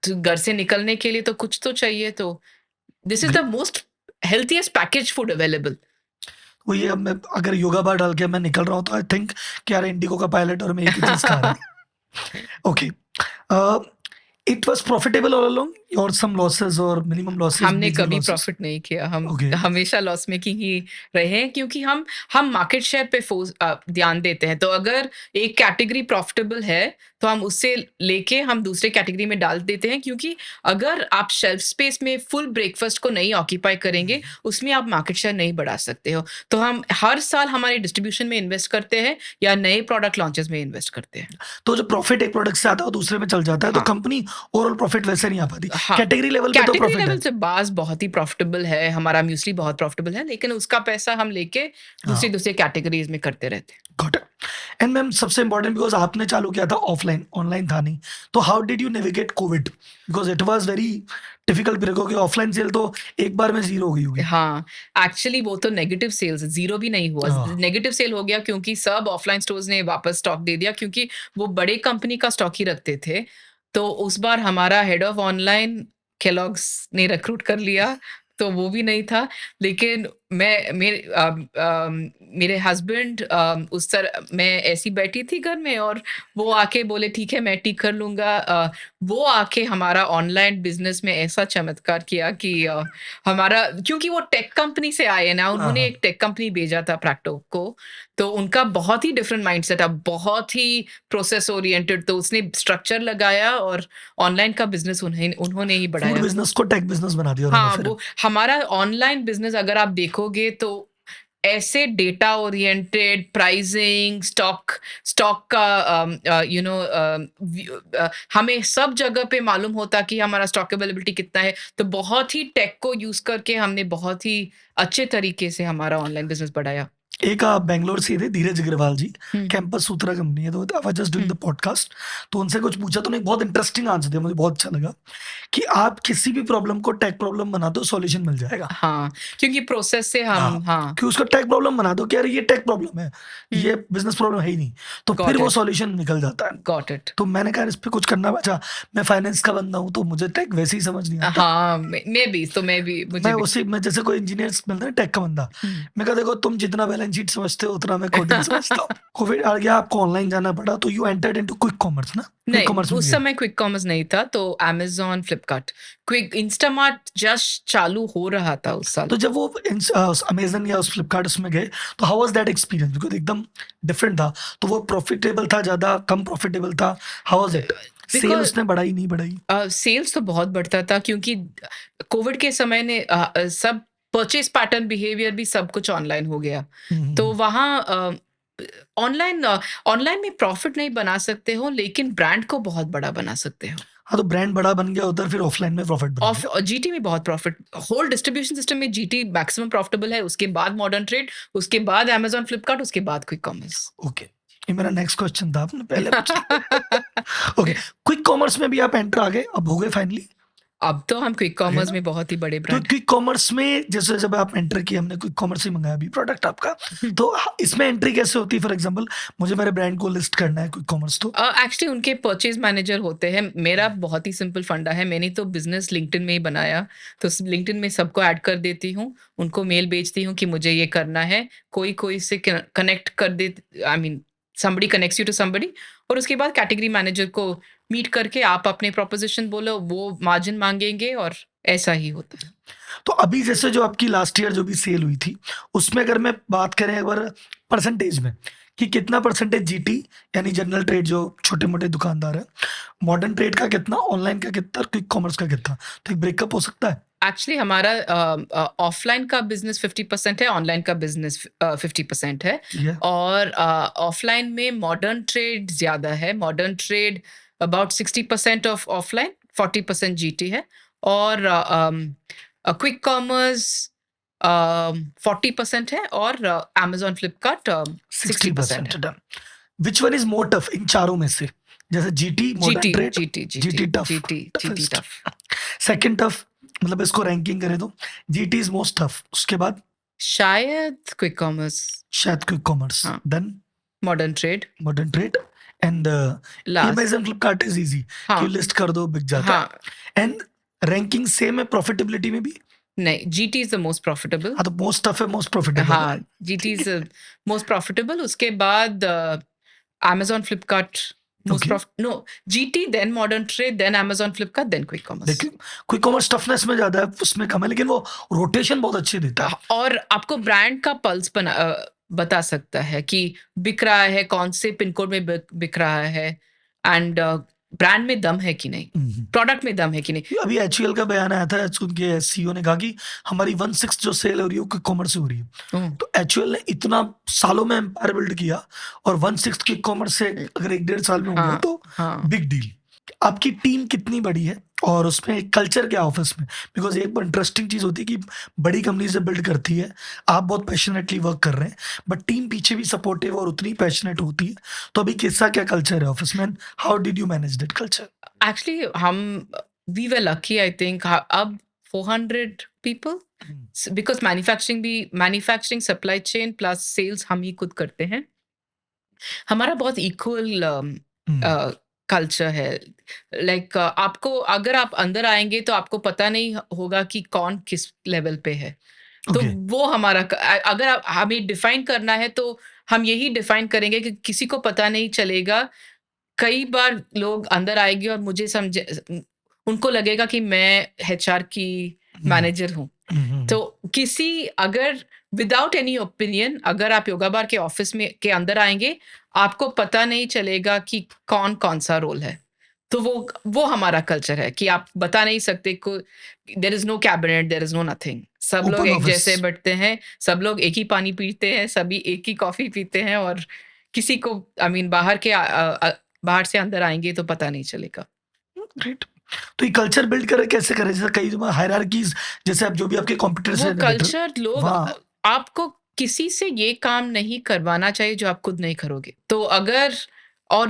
तो घर से निकलने के लिए तो कुछ तो चाहिए, तो this is the great. Most healthiest package food available. वही, अब मैं अगर योगा बार डाल के मैं निकल रहा हूँ, तो आई थिंक कि यार इंडिगो का पायलट और मैं एक ही चीज़ खा रहे हैं। Okay, a, it was profitable all along और सम लॉसेस और मिनिमम लॉसेस, हमने मेजर कभी लॉसेस? प्रॉफ़िट नहीं किया, हम ओके, हमेशा लॉस मेकिंग ही रहे हैं, क्योंकि हम मार्केट शेयर पे ध्यान देते हैं। तो अगर एक कैटेगरी प्रॉफ़िटेबल है, तो हम उससे लेके हम दूसरे कैटेगरी में डाल देते हैं, क्योंकि अगर आप शेल्फ स्पेस में फुल ब्रेकफ़ास्ट को नहीं ऑक्यूपाई करेंगे, उसमें आप मार्केट शेयर नहीं बढ़ा सकते हो। तो हम हर साल हमारे डिस्ट्रीब्यूशन में इन्वेस्ट करते हैं या नए प्रोडक्ट लॉन्चेस में इन्वेस्ट करते हैं। तो जो प्रॉफिट एक प्रोडक्ट से आता है वो दूसरे में चल जाता है, तो हाँ। कंपनी ओवरऑल प्रॉफिट वैसे नहीं आ पाती। हाँ, कैटेगरी लेवल पे तो कैटेगरी प्रॉफिट है। लेवल से बाज़ बहुत ही प्रॉफ़िटेबल है, हमारा म्यूस्ली बहुत प्रॉफ़िटेबल है, लेकिन उसका पैसा हम लेके हाँ, दूसरी-दूसरी कैटेगरीज़ में करते रहते हैं। Got it. एंड मैम सबसे इम्पोर्टेंट, बिकॉज़ आपने चालू किया था ऑफलाइन, ऑनलाइन था नहीं। तो how did you navigate Covid? Because it was very difficult period, क्योंकि ऑफलाइन सेल तो एक बार में ज़ीरो हो गई होगी। हाँ, एक्चुअली वो तो नेगेटिव सेल्स, ज़ीरो भी नहीं हुआ, हाँ, नेगेटिव सेल हो गया क्योंकि सब ऑफ़लाइन स्टोर्स ने वापस स्टॉक दे दिया, क्योंकि वो बड़े कंपनी का स्टॉक ही रखते थे। तो उस बार हमारा हेड ऑफ़ ऑनलाइन केलॉग्स ने रिक्रूट कर लिया, तो वो भी नहीं था। लेकिन मेरे हस्बैंड मैं ऐसी बैठी थी घर में और वो आके बोले ठीक है मैं ठीक कर लूँगा। वो आके हमारा ऑनलाइन बिज़नेस में ऐसा चमत्कार किया कि हमारा, क्योंकि वो टेक कंपनी से आए हैं ना, हाँ, उन्होंने हाँ। एक टेक कंपनी भेजा था प्रैक्टो को, तो उनका बहुत ही डिफरेंट माइंडसेट है, बहुत ही प्रोसेस ओरिएंटेड, तो उसने स्ट्रक्चर लगाया और ऑनलाइन का बिज़नेस उन्होंने ही फूड बढ़ाया। बिज़नेस को टेक बिज़नेस बना दिया उन्होंने हाँ, फिर। वो हमारा ऑनलाइन बिज़नेस अगर आप देखोगे तो ऐसे data oriented pricing, stock stock का हमें सब जगह पे मालूम होता कि हमारा स्टॉक अवेलेबिलिटी कितना है। तो बहुत ही टेक को यूज़ करके हमने बहुत ही अच्छे तरीके से हमारा ऑनलाइन बिज़नेस बढ़ाया। एक बैंगलोर से ही थे, धीरज अग्रवाल जी, हुँ, हुँ, कैंपस सूत्रा कंपनी है, तो I was just doing hmm. The podcast. तो उनसे कुछ पूछा तो उन्होंने एक बहुत इंटरेस्टिंग आंसर दिया, मुझे बहुत अच्छा लगा कि आप किसी भी प्रॉब्लम को टेक प्रॉब्लम बना दो, सॉल्यूशन मिल जाएगा। हाँ, क्योंकि प्रोसेस से हाँ, हम हाँ, कि उसको टेक प्रॉब्लम बना दो कि अरे ये टेक प्रॉब्लम है, हुँ, ये बिज़नेस प्रॉब्लम है ही नहीं, तो फिर गॉट वो इट, सॉल्यूशन निकल जाता है। Got it. तो मैंने कहा इस पे कुछ करना बचा, मैं फाइनेंस का बंदा हूँ, तो मुझे टेक वैसे ही समझ नहीं आता। हाँ, मैं भी, तो मैं भी, मैं मुझे भी। उसी में जैसे कोई इंजीनियर्स मिलता है टेक का बंदा, हुँ, मैं कहा देखो तुम जितना पहले बैलेंस शीट समझते हो उतना मैं कोडिंग समझता हूँ। कोविड आ गया, आपको ऑनलाइन जाना पड़ा, तो you entered into quick commerce ना? क्विक नहीं, कॉमर्स में उस भी है? समय क्विक कॉमर्स नहीं था, तो Amazon, Flipkart, quick Instamart just चालू हो रहा था उस साल। तो जब वो अमेज़न या उस फ्लिपकार्ट उसमें गए, तो how was that experience? Because एकदम डिफरेंट था। तो वो प्रॉफिटेबल था, ज़्यादा कम प्रॉफिटेबल था? How was it? Sale because उसने बढ़ाई, नहीं बढ़ाई? सेल्स तो बहुत बढ़ता था, क्योंकि कोविड के समय ने सब परचेज़ पैटर्न, बिहेवियर भी सब कुछ ऑनलाइन हो गया। हुँ, हुँ, तो हुँ। वहाँ ऑनलाइन में प्रॉफ़िट नहीं बना सकते हो, लेकिन ब्रांड को बहुत बड़ा बना सकते हो। हाँ, तो ब्रांड बड़ा बन गया उधर, फिर ऑफलाइन में प्रॉफिट बन ऑफ गया। जीटी में बहुत प्रॉफ़िट, होल डिस्ट्रीब्यूशन सिस्टम में जीटी मैक्सिमम प्रॉफ़िटेबल है, उसके बाद मॉडर्न ट्रेड, उसके बाद अमेज़न, फ्लिपकार्ट, उसके बाद क्विक कॉमर्स। ओके, ये मेरा नेक्स्ट क्वेश्चन था, आपने पहले पूछ लिया। ओके, क्विक कॉमर्स में भी आप एंटर आ गए, अब हो गए फाइनली? अब तो हम क्विक आ गए कॉमर्स ना? में बहुत ही बड़े तो ब्रांड क्विक कॉमर्स में जैसे जब आप एंटर किए, हमने क्विक कॉमर्स से मंगाया अभी प्रोडक्ट आपका, हैं। तो इसमें एंट्री कैसे होती है? फॉर एग्जांपल मुझे मेरे ब्रांड को लिस्ट करना है क्विक कॉमर्स, तो एक्चुअली उनके परचेज़ मैनेजर होते हैं। मेरा बहुत ही सिंपल फंडा है, मैंने तो बिज़नेस लिंक्डइन में ही बनाया, तो स लिंक्डइन में सबको ऐड कर देती हूँ, उनको मेल भेजती हूँ कि मुझे ये करना है, कोई-कोई से कनेक्ट कर दे, I mean somebody connects you to somebody, और उसके बाद कैटेगरी मैनेजर को मीट करके आप अपने प्रोपोज़िशन बोलो, वो मार्जिन माँगेंगे और ऐसा ही होता है। तो अभी जैसे जो आपकी लास्ट ईयर जो भी सेल हुई थी, उसमें अगर मैं बात करें एक बार परसेंटेज में, कि कितना परसेंटेज जीटी यानी जनरल ट्रेड जो छोटे-मोटे दुकानदार हैं, मॉडर्न ट्रेड का कितना, ऑनलाइन का कितना और क्विक कॉमर्स का कितना? तो एक ब्रेकअप हो सकता है? एक्चुअली हमारा ऑफलाइन का बिज़नेस 50% है, ऑनलाइन का बिज़नेस 50% है, ठीक है। और ऑफलाइन में मॉडर्न ट्रेड ज़्यादा है। Modern trade about 60% of offline, 40% GT है, और क्विक कॉमर्स 40% है, और अमेज़न, फ्लिपकार्ट 60% 60% है। Done. Which one is more tough इन चारों में से? जैसे GT, modern GT, trade, GT, GT, GT tough, GT, GT toughest. Tough. Second tough, मतलब इसको रैंकिंग करें तो जीटी इज़ मोस्ट टफ, उसके बाद शायद क्विक कॉमर्स, शायद क्विक कॉमर्स, हाँ, then modern trade modern trade and last. Amazon, Flipkart is easy कि हाँ, लिस्ट कर दो बिक जाता है। हाँ, एंड रैंकिंग सेम है प्रॉफिटेबिलिटी में भी? नहीं, GT is the most profitable. हाँ, तो मोस्ट टफ है, मोस्ट प्रॉफिटेबल है। हाँ, जीटी ठीक इज़ है, मोस्ट प्रॉफिटेबल, उसके बाद Amazon, Flipkart most okay. No, GT, then modern trade, then Amazon, Flipkart, then quick commerce. देखिए, क्विक कॉमर्स टफनेस में ज़्यादा है, उसमें कम है, लेकिन वो रोटेशन बहुत अच्छी देता है। और आपको ब्रांड का पल्स बता सकता है कि बिक रहा है, कौन से पिन कोड में बिक रहा है, एंड ब्रांड में दम है कि नहीं, हुँ, हुँ। प्रोडक्ट में दम है कि नहीं। अभी एचयूएल का बयान आया था, उनके सीईओ ने कहा कि हमारी 1/6 जो सेल हो रही है वो क्विक कॉमर्स से हो रही है। हुँ, तो एचयूएल ने इतना सालों में एम्पायर बिल्ड किया, और 1/6 क्विक कॉमर्स से अगर 1 डेढ़ साल में हो गया हाँ, तो हाँ। Big deal. आपकी टीम कितनी बड़ी है और उसमें कल्चर क्या है ऑफिस में? बिकॉज़ एक इंटरेस्टिंग चीज़ होती है कि बड़ी कंपनी से बिल्ड करती है, आप बहुत पैशनेटली वर्क कर रहे हैं, बट टीम पीछे भी सपोर्टिव और उतनी पैशनेट होती है। तो अभी कैसा क्या कल्चर है ऑफिस में? How did you manage that culture? Actually हम we were lucky, I think, अब 400 people, hmm, because manufacturing, supply chain plus sales हम ही खुद करते हैं। हमारा बहुत इक्वल हुँ, कल्चर है। लाइक आपको, अगर आप अंदर आएँगे तो आपको पता नहीं होगा कि कौन किस लेवल पे है। तो ओके। वो हमारा अगर हमें डिफाइन करना है तो हम यही डिफाइन करेंगे कि किसी को पता नहीं चलेगा। कई बार लोग अंदर आएँगे और मुझे समझे, उनको लगेगा कि मैं एचआर की हुँ, मैनेजर हूँ। हुँ, हुँ, तो किसी अगर विदाउट एनी ओपिनियन अगर आप योगा बार के ऑफिस में के अंदर आएँगे, आपको पता नहीं चलेगा कि कौन-कौन सा रोल है। तो वो हमारा कल्चर है कि आप बता नहीं सकते, को there is no cabinet, there is no nothing. सब लोग ओपन एक ऑफिस। जैसे बैठते हैं, सब लोग एक ही पानी पीते हैं, सभी एक ही कॉफ़ी पीते हैं, और किसी को आई मीन बाहर से अंदर आएँगे तो पता नहीं चलेगा। ग्रेट। तो ये कल्चर बिल्ड करे कैसे करें? जैसे कई हायरार्कीज़, जैसे आप जो भी आपके कॉम्पिटिटर्स वो हैं बेटर, कल्चर लोग वहाँ आपको किसी से ये काम नहीं करवाना चाहिए जो आप खुद नहीं करोगे। तो अगर, और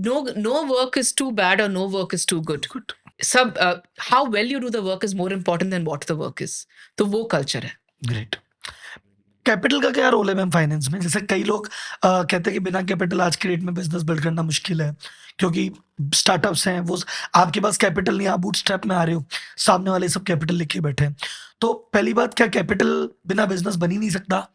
no no work is too bad और no work is too good. Good, सब how well you do the work is more important than what the work is. तो वो कल्चर है। ग्रेट। कैपिटल का क्या रोल है मैम फाइनेंस में? जैसे कई लोग कहते हैं कि बिना कैपिटल आज की डेट में बिज़नेस बिल्ड करना मुश्किल है, क्योंकि स्टार्टअप्स हैं, वो आपके पास कैपिटल नहीं है, आप बूटस्ट्रैप में आ रहे हो, सामने वाले सब कैपिटल लेके बैठे हैं। तो पहली बात, क्या कैपिटल बिना बिज़नेस बन ही नहीं सकता?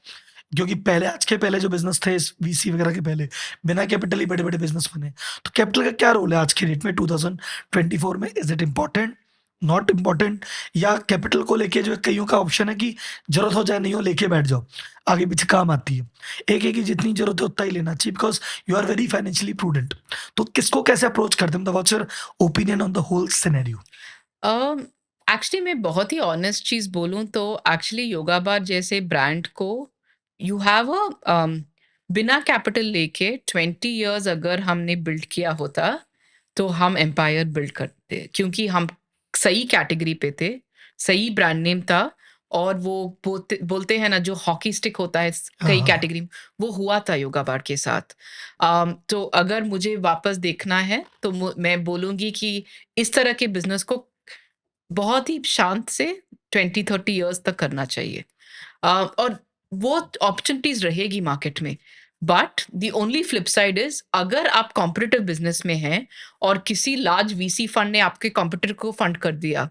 क्योंकि पहले आज के पहले जो बिज़नेस थे वीसी वगैरह के पहले, बिना कैपिटल ही बड़े-बड़े बिज़नेस बने। तो कैपिटल का क्या रोल है आज की डेट में 2024 में? Is it important, not important, या कैपिटल को लेके जो है कइयों का ऑप्शन है कि ज़रूरत हो चाहे नहीं हो लेके बैठ जाओ, आगे-पीछे काम आती है। एक है कि जितनी ज़रूरत है उतना ही लेना चाहिए because you are very financially prudent. तो किसको कैसे अप्रोच करते हैं? मतलब what's your opinion on the whole scenario? Actually मैं बहुत ही ऑनेस्ट चीज़ बोलूँ तो एक्चुअली योगा बार जैसे ब्रांड को यू हैव बिना कैपिटल लेके 20 इयर्स अगर हमने बिल्ड किया होता तो हम एम्पायर बिल्ड करते क्योंकि हम सही कैटेगरी पे थे, सही ब्रांड नेम था और वो बोलते हैं ना जो हॉकी स्टिक होता है हाँ, कई हाँ, हाँ। कैटेगरी में, वो हुआ था योगा बार के साथ। तो अगर मुझे वापस देखना है तो मैं बोलूँगी कि इस तरह के बिज़नेस को बहुत ही शांत से 20-30 इयर्स तक करना चाहिए। और वो अपॉर्चुनिटीज़ रहेगी मार्केट में। But the only flip side is अगर आप कॉम्पिटिटिव बिज़नेस में हैं और किसी लार्ज वीसी फंड ने आपके कॉम्पिटिटर को फंड कर दिया,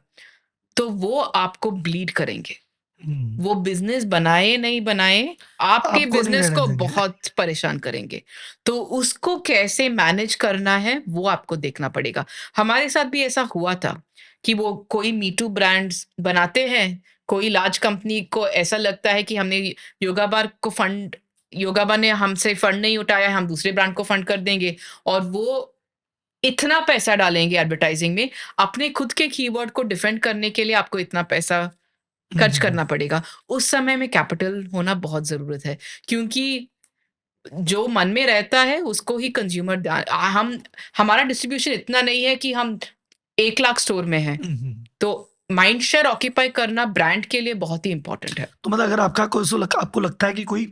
तो वो आपको ब्लीड करेंगे। हुँ, वो बिज़नेस बनाए नहीं बनाए, आपके आपको नहीं बिज़नेस रहने को देंगे। बहुत परेशान करेंगे। तो उसको कैसे मैनेज करना है, वो आपको देखना पड़ेगा। हमारे साथ भी ऐसा हुआ था कि वो कोई मी टू ब्रांड्स बनाते हैं, कोई लार्ज कंपनी को ऐसा लगता है कि हमने योगा बार को फंड योगा बार ने हमसे फंड नहीं उठाया, हम दूसरे ब्रांड को फंड कर देंगे और वो इतना पैसा डालेंगे एडवर्टाइज़िंग में, अपने खुद के कीवर्ड को डिफेंड करने के लिए आपको इतना पैसा हुँ, खर्च हुँ, हुँ। करना पड़ेगा। उस समय में कैपिटल होना बहुत ज़रूरत है, क्योंकि जो मन में रहता है उसको ही कंज़्यूमर हम हमारा डिस्ट्रीब्यूशन इतना नहीं है कि हम 1 लाख स्टोर में हैं। हुँ, हुँ। तो माइंड शेयर ऑक्यूपाई करना ब्रांड के लिए बहुत ही इम्पोर्टेंट है। तो मतलब अगर आपका कोई आपको लगता है कि कोई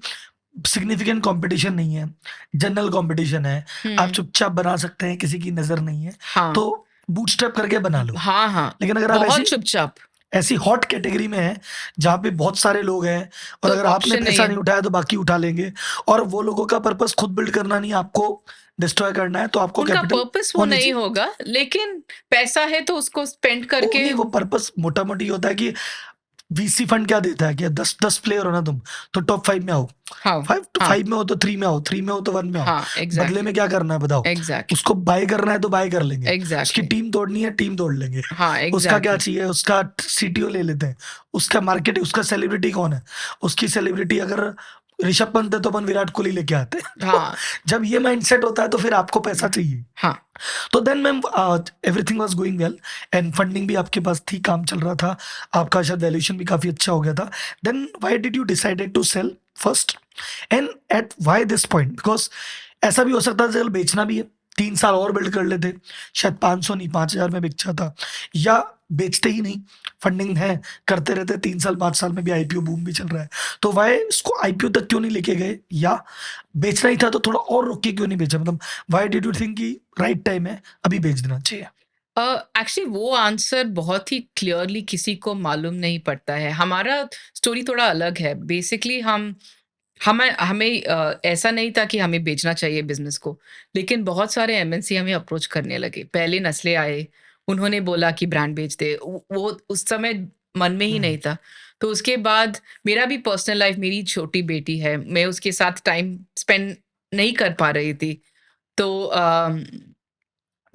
सिग्निफिकेंट कंपटीशन नहीं है, जनरल कंपटीशन है, आप हुँ, चुपचाप बना सकते हैं, किसी की नज़र नहीं है, हाँ। तो बूटस्ट्रैप करके बना लो। हाँ, हाँ। लेकिन अगर आप बहुत ऐसी चुपचाप, ऐसी हॉट कैटेगरी में हैं, जहाँ पे बहुत सारे लोग हैं और तो अगर आपने ऑप्शन नहीं पैसा है। नहीं उठाया तो बाकी उठा लेंगे और वो लोगों का पर्पस खुद बिल्ड करना नहीं, आपको डिस्ट्रॉय करना है, तो आपको उनका कैपिटल पर्पस वो होनी नहीं चाहिए। होगा, लेकिन पैसा है तो उसको स्पेंड वो करके नहीं, वो पर्पस मोटा-मोटी ये होता है कि वीसी फंड क्या देता है कि 10 प्लेयर हो ना तुम, तो टॉप 5 में आओ। हाँ, 5 तो हाँ, 5 में हो तो 3 में आओ, 3 में हो तो 1 में आओ। हाँ, बदले एग्ज़ैक्टली, में क्या करना है बताओ? एग्ज़ैक्टली, उसको बाय करना है तो बाय कर लेंगे। उसकी एग्ज़ैक्टली। टीम तोड़नी है, टीम तोड़ लेंगे। हाँ, उसका क्या एग्ज़ैक्टली। चाहिए? उसका सीटीओ ले लेते हैं। उसका मार्केट उसका सेलिब्रिटी कौन है? उसकी सेलिब्रिटी अगर ऋषभ पंत है तो अपन विराट कोहली लेके आते हैं। तो हाँ, जब ये माइंडसेट होता है तो फिर आपको पैसा चाहिए। हाँ। तो then ma'am everything was going well and funding भी आपके पास थी, काम चल रहा था, आपका शायद वैल्यूएशन भी काफ़ी अच्छा हो गया था। Then why did you decided to sell first and at why this point? Because ऐसा भी हो सकता था चल बेचना भी है, 3 साल और बिल्ड कर लेते, शायद 500 नहीं 5000 में बिक जाता, या बेचते ही नहीं, फंडिंग है, करते रहते 3 साल 5 साल में भी आईपीओ बूम भी चल रहा है। तो व्हाई इसको आईपीओ तक क्यों नहीं लेके गए, या बेचना ही था तो थोड़ा और रुक के क्यों नहीं बेचा? मतलब व्हाई डिड यू थिंक कि राइट टाइम है, अभी बेच देना चाहिए? एक्चुअली वो आंसर बहुत ही क्लियरली किसी को मालूम नहीं पड़ता है। हमारा स्टोरी थोड़ा अलग है। बेसिकली हमें हमें ऐसा नहीं था कि हमें बेचना चाहिए बिज़नेस को, लेकिन बहुत सारे एमएनसी हमें अप्रोच करने लगे। पहले नेस्ले आए, उन्होंने बोला कि ब्रांड बेच दे। वो उस समय मन में ही हुँ, नहीं था। तो उसके बाद मेरा भी पर्सनल लाइफ़, मेरी छोटी बेटी है, मैं उसके साथ टाइम स्पेंड नहीं कर पा रही थी। तो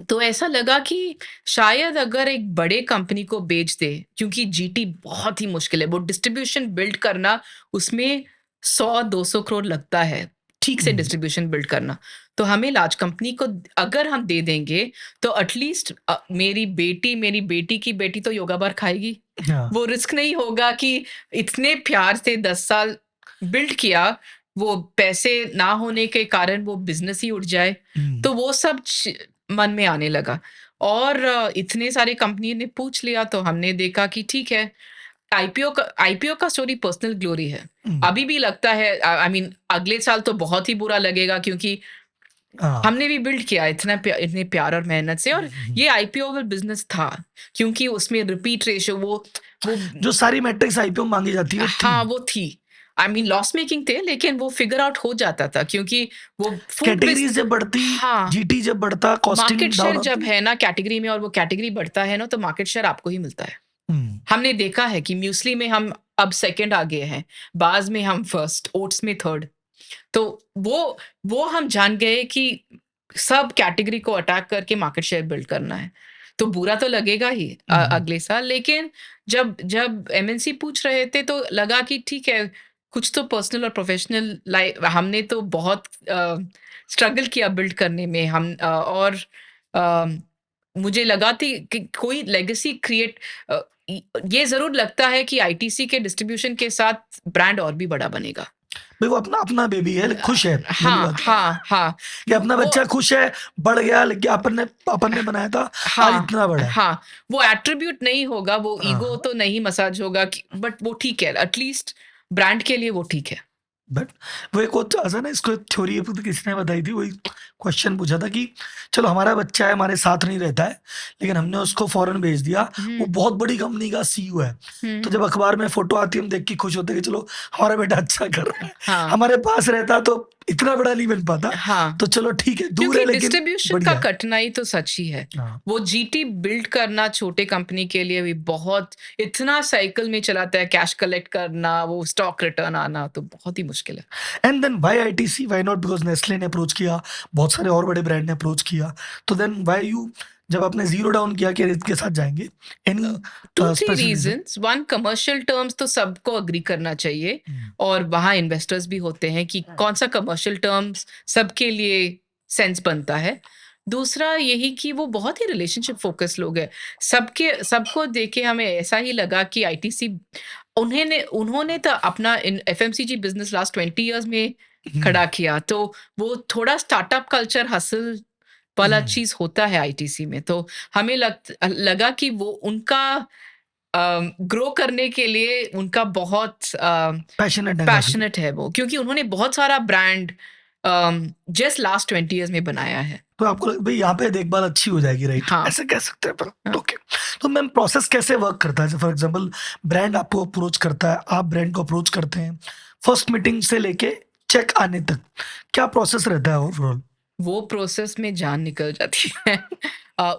तो ऐसा लगा कि शायद अगर एक बड़े कंपनी को बेच दे, क्योंकि जीटी बहुत ही मुश्किल है, वो डिस्ट्रीब्यूशन बिल्ड करना, उसमें 100-200 करोड़ लगता है, ठीक से हुँ, डिस्ट्रीब्यूशन बिल्ड करना। तो हमें लार्ज कंपनी को अगर हम दे देंगे, तो एटलीस्ट मेरी बेटी की बेटी तो योगा बार खाएगी। हाँ, वो रिस्क नहीं होगा कि इतने प्यार से 10 साल बिल्ड किया, वो पैसे ना होने के कारण वो बिज़नेस ही उठ जाए। हुँ, तो वो सब मन में आने लगा और इतने सारे कंपनी ने पूछ लिया तो हमने देखा कि ठीक है, आईपीओ का स्टोरी पर्सनल ग्लोरी है। हुँ, अभी भी लगता है, आई मीन अगले साल तो बहुत ही बुरा लगेगा क्योंकि हाँ, हमने भी बिल्ड किया इतने प्यार और मेहनत से, हुँ, और हुँ, हुँ। ये आईपीओ बिज़नेस था क्योंकि उसमें रिपीट रेशियो वो जो सारी मैट्रिक्स आईपीओ में माँगी जाती है वो थी। हाँ, वो थी। आई मीन लॉस मेकिंग थे, लेकिन वो फिगर आउट हो जाता था क्योंकि वो फूड कैटेगरीज़ जब बढ़ती, हाँ, जीटी जब बढ़ता, मार्केट कॉस्टिंग डाउन शेयर जब होती। है ना कैटेगरी में और वो कैटेगरी बढ़ता है ना, तो मार्केट शेयर आपको ही मिलता है। हमने देखा है कि म्यूस्ली में हम अब सेकंड आ गए हैं, बाज़ में हम फर्स्ट, ओट्स में थर्ड। तो वो हम जान गए कि सब कैटेगरी को अटैक करके मार्केट शेयर बिल्ड करना है। तो बुरा तो लगेगा ही अगले साल, लेकिन जब जब एमएनसी पूछ रहे थे तो लगा कि ठीक है, कुछ तो पर्सनल और प्रोफेशनल लाइफ हमने तो बहुत स्ट्रगल किया बिल्ड करने में और अ, मुझे लगा थी कि कोई लेगेसी क्रिएट अ, ये ज़रूर लगता है कि आईटीसी के डिस्ट्रीब्यूशन के साथ ब्रांड और भी बड़ा बनेगा। भाई वो अपना अपना बेबी है, खुश है, पहली हाँ, बात है हाँ, हाँ। कि अपना वो बच्चा खुश है, बढ़ गया, लेकिन अपन ने बनाया था, आज हाँ, इतना बड़ा है। हाँ, वो एट्रिब्यूट नहीं होगा, वो ईगो हाँ, तो नहीं मसाज होगा कि बट वो ठीक है, एटलीस्ट ब्रांड के लिए वो ठीक है। बट वो एक और ऐसा ना, इसको थ्योरी तो किसी ने बताई थी, वही क्वेश्चन पूछा था कि चलो हमारा बच्चा है, हमारे साथ नहीं रहता है, लेकिन हमने उसको फॉरेन भेज दिया, वो हुँ, बहुत बड़ी कंपनी का सीईओ है। तो हुँ, जब अखबार में फोटो आती है, हम देख के खुश होते हैं कि चलो हमारा बेटा अच्छा कर रहा है। हाँ, हमारे पास रहता तो इतना बड़ा नहीं बन पाता। हाँ। तो चलो ठीक है, दूर क्योंकि है लेकिन डिस्ट्रीब्यूशन का बढ़िया है। कठिनाई तो सच ही है। हाँ। वो जीटी बिल्ड करना छोटे कंपनी के लिए भी बहुत इतना साइकिल में चलाता है, कैश कलेक्ट करना, वो स्टॉक रिटर्न आना तो बहुत ही मुश्किल है। And then why ITC, why not? Because Nestle ने अप्रोच किया, बहुत सारे और बड़े ब्रांड ने अप्रोच किया। तो देन व्हाई यू, जब आपने ज़ीरो डाउन किया कि इसके साथ जाएँगे, any 2-3 specific reason? Reasons, 1 commercial terms तो सबको एग्री करना चाहिए हुँ, और वहाँ इन्वेस्टर्स भी होते हैं कि कौन-सा कमर्शियल टर्म्स सबके लिए सेंस बनता है। दूसरा यही कि वो बहुत ही रिलेशनशिप फ़ोकस्ड लोग हैं। सबको देख के हमें ऐसा ही लगा कि आईटीसी उन्होंने तो अपना इन एफएमसीजी बिज़नेस लास्ट 20 इयर्स में हुँ, खड़ा किया, तो वो थोड़ा स्टार्टअप कल्चर हसल वाला हुँ। चीज़ होता है आईटीसी में। तो हमें लगा कि वो उनका ग्रो करने के लिए उनका बहुत पैशनेट हैं काफ़ी। पैशनेट है वो, क्योंकि उन्होंने बहुत सारा ब्रांड जस्ट लास्ट 20 इयर्स में बनाया है। तो आपको भई यहाँ पे देखभाल अच्छी हो जाएगी, राइट? हाँ, ऐसे कह सकते हैं अपन। हाँ। ओके। तो मैम प्रोसेस कैसे वर्क करता है? जैसे फॉर एग्ज़ाम्पल ब्रांड आपको अप्रोच करता है, आप ब्रांड को अप्रोच करते हैं। फर्स्ट मीटिंग से लेके चेक आने तक, क्या प्रोसेस रहता है ओवरऑल? वो प्रोसेस में जान निकल जाती है।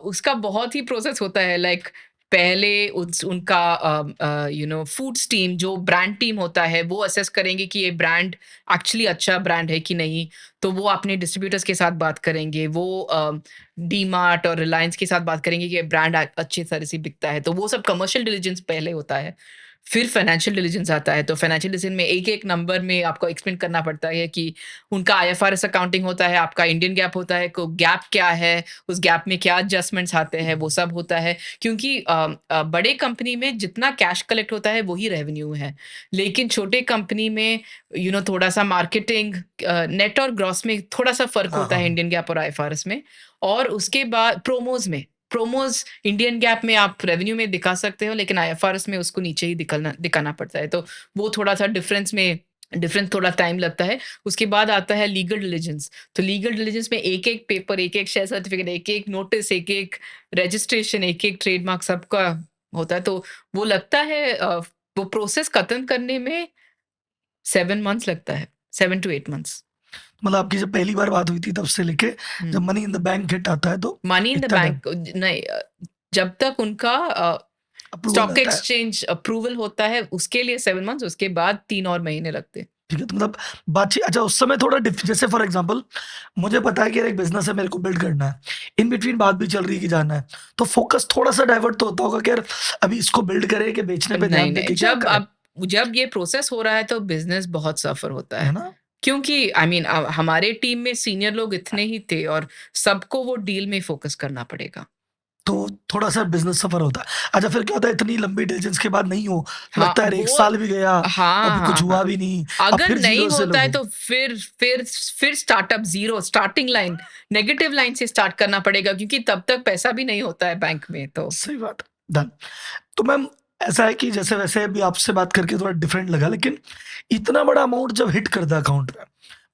उसका बहुत ही प्रोसेस होता है, लाइक पहले उनका फूड्स टीम जो ब्रांड टीम होता है वो असेस करेंगे कि ये ब्रांड एक्चुअली अच्छा ब्रांड है कि नहीं। तो वो अपने डिस्ट्रीब्यूटर्स के साथ बात करेंगे, वो डी मार्ट और रिलायंस के साथ बात करेंगे कि ये ब्रांड अच्छी तरह से बिकता है, तो वो सब कमर्शियल डिलीजेंस पहले होता है। फिर फाइनेंशियल डिलीजेंस आता है, तो फाइनेंशियल डिलीजेंस में एक-एक नंबर में आपको एक्सप्लेन करना पड़ता है कि उनका आईएफआरएस अकाउंटिंग होता है, आपका इंडियन गैप होता है, को गैप क्या है, उस गैप में क्या एडजस्टमेंट्स आते हैं, वो सब होता है। क्योंकि बड़े कंपनी में जितना कैश कलेक्ट होता है, वही रेवेन्यू है। लेकिन छोटे कंपनी में थोड़ा-सा मार्केटिंग नेट और ग्रॉस में थोड़ा-सा फ़र्क हाँ, होता है हाँ। इंडियन गैप और आईएफआरएस में। और उसके बाद प्रोमोज़ इंडियन गैप में आप रेवेन्यू में दिखा सकते हो, लेकिन आईएफआरएस में उसको नीचे ही दिखाना पड़ता है। तो वो थोड़ा-सा डिफरेंस थोड़ा टाइम लगता है। उसके बाद आता है लीगल डिलिजेंस। तो लीगल डिलिजेंस में एक-एक पेपर, एक-एक शेयर सर्टिफिकेट, एक-एक नोटिस, एक-एक रजिस्ट्रेशन, एक-एक ट्रेडमार्क सबका होता है। तो वो लगता है वो प्रोसेस खत्म करने में 7 मंथ्स लगता है, 7 टू 8 मंथ्स। मतलब आपकी जब पहली बार बात हुई थी तब से लेके जब hmm. Money in the bank hit आता है, तो मनी इन द इतना टाइम बैंक नहीं, जब तक उनका अप्रूवल स्टॉक आता है। एक्सचेंज अप्रूवल होता है, उसके लिए 7 मंथ्स, उसके बाद 3 और महीने लगते हैं। ठीक है, तो मतलब बातचीत, अच्छा उस समय थोड़ा जैसे फॉर एग्जांपल मुझे पता है कि यार एक बिज़नेस है, मेरे को बिल्ड करना है। इन बिटवीन बात भी चल रही है कि जाना है। तो फ़ोकस थोड़ा-सा डाइवर्ट तो होता होगा कि यार अभी इसको बिल्ड करें कि बेचने पे नहीं, ध्यान दें नहीं, कि क्या करें? जब ये प्रोसेस हो रहा है तो बिज़नेस बहुत सफ़र होता है है। ना? क्योंकि आई मीन हमारे टीम में सीनियर लोग इतने ही थे और सबको वो डील में फ़ोकस करना पड़ेगा। तो थोड़ा-सा बिज़नेस सफ़र होता है। अच्छा फिर क्या होता है, इतनी लंबी डिलिजेंस के बाद नहीं हो, हाँ, लगता है यार 1 साल भी गया, हाँ, अभी कुछ हाँ, हाँ। हुआ भी नहीं, अब अगर फिर नहीं ज़ीरो से होता है लोगो। तो फिर startup zero starting line, negative line से स्टार्ट करना पड़ेगा, क्योंकि तब तक पैसा भी नहीं होता है बैंक में तो। सही बात है, डन। तो मैम ऐसा है कि जैसे वैसे अभी आपसे बात करके थोड़ा डिफरेंट लगा, लेकिन इतना बड़ा अमाउंट जब हिट करता है अकाउंट में,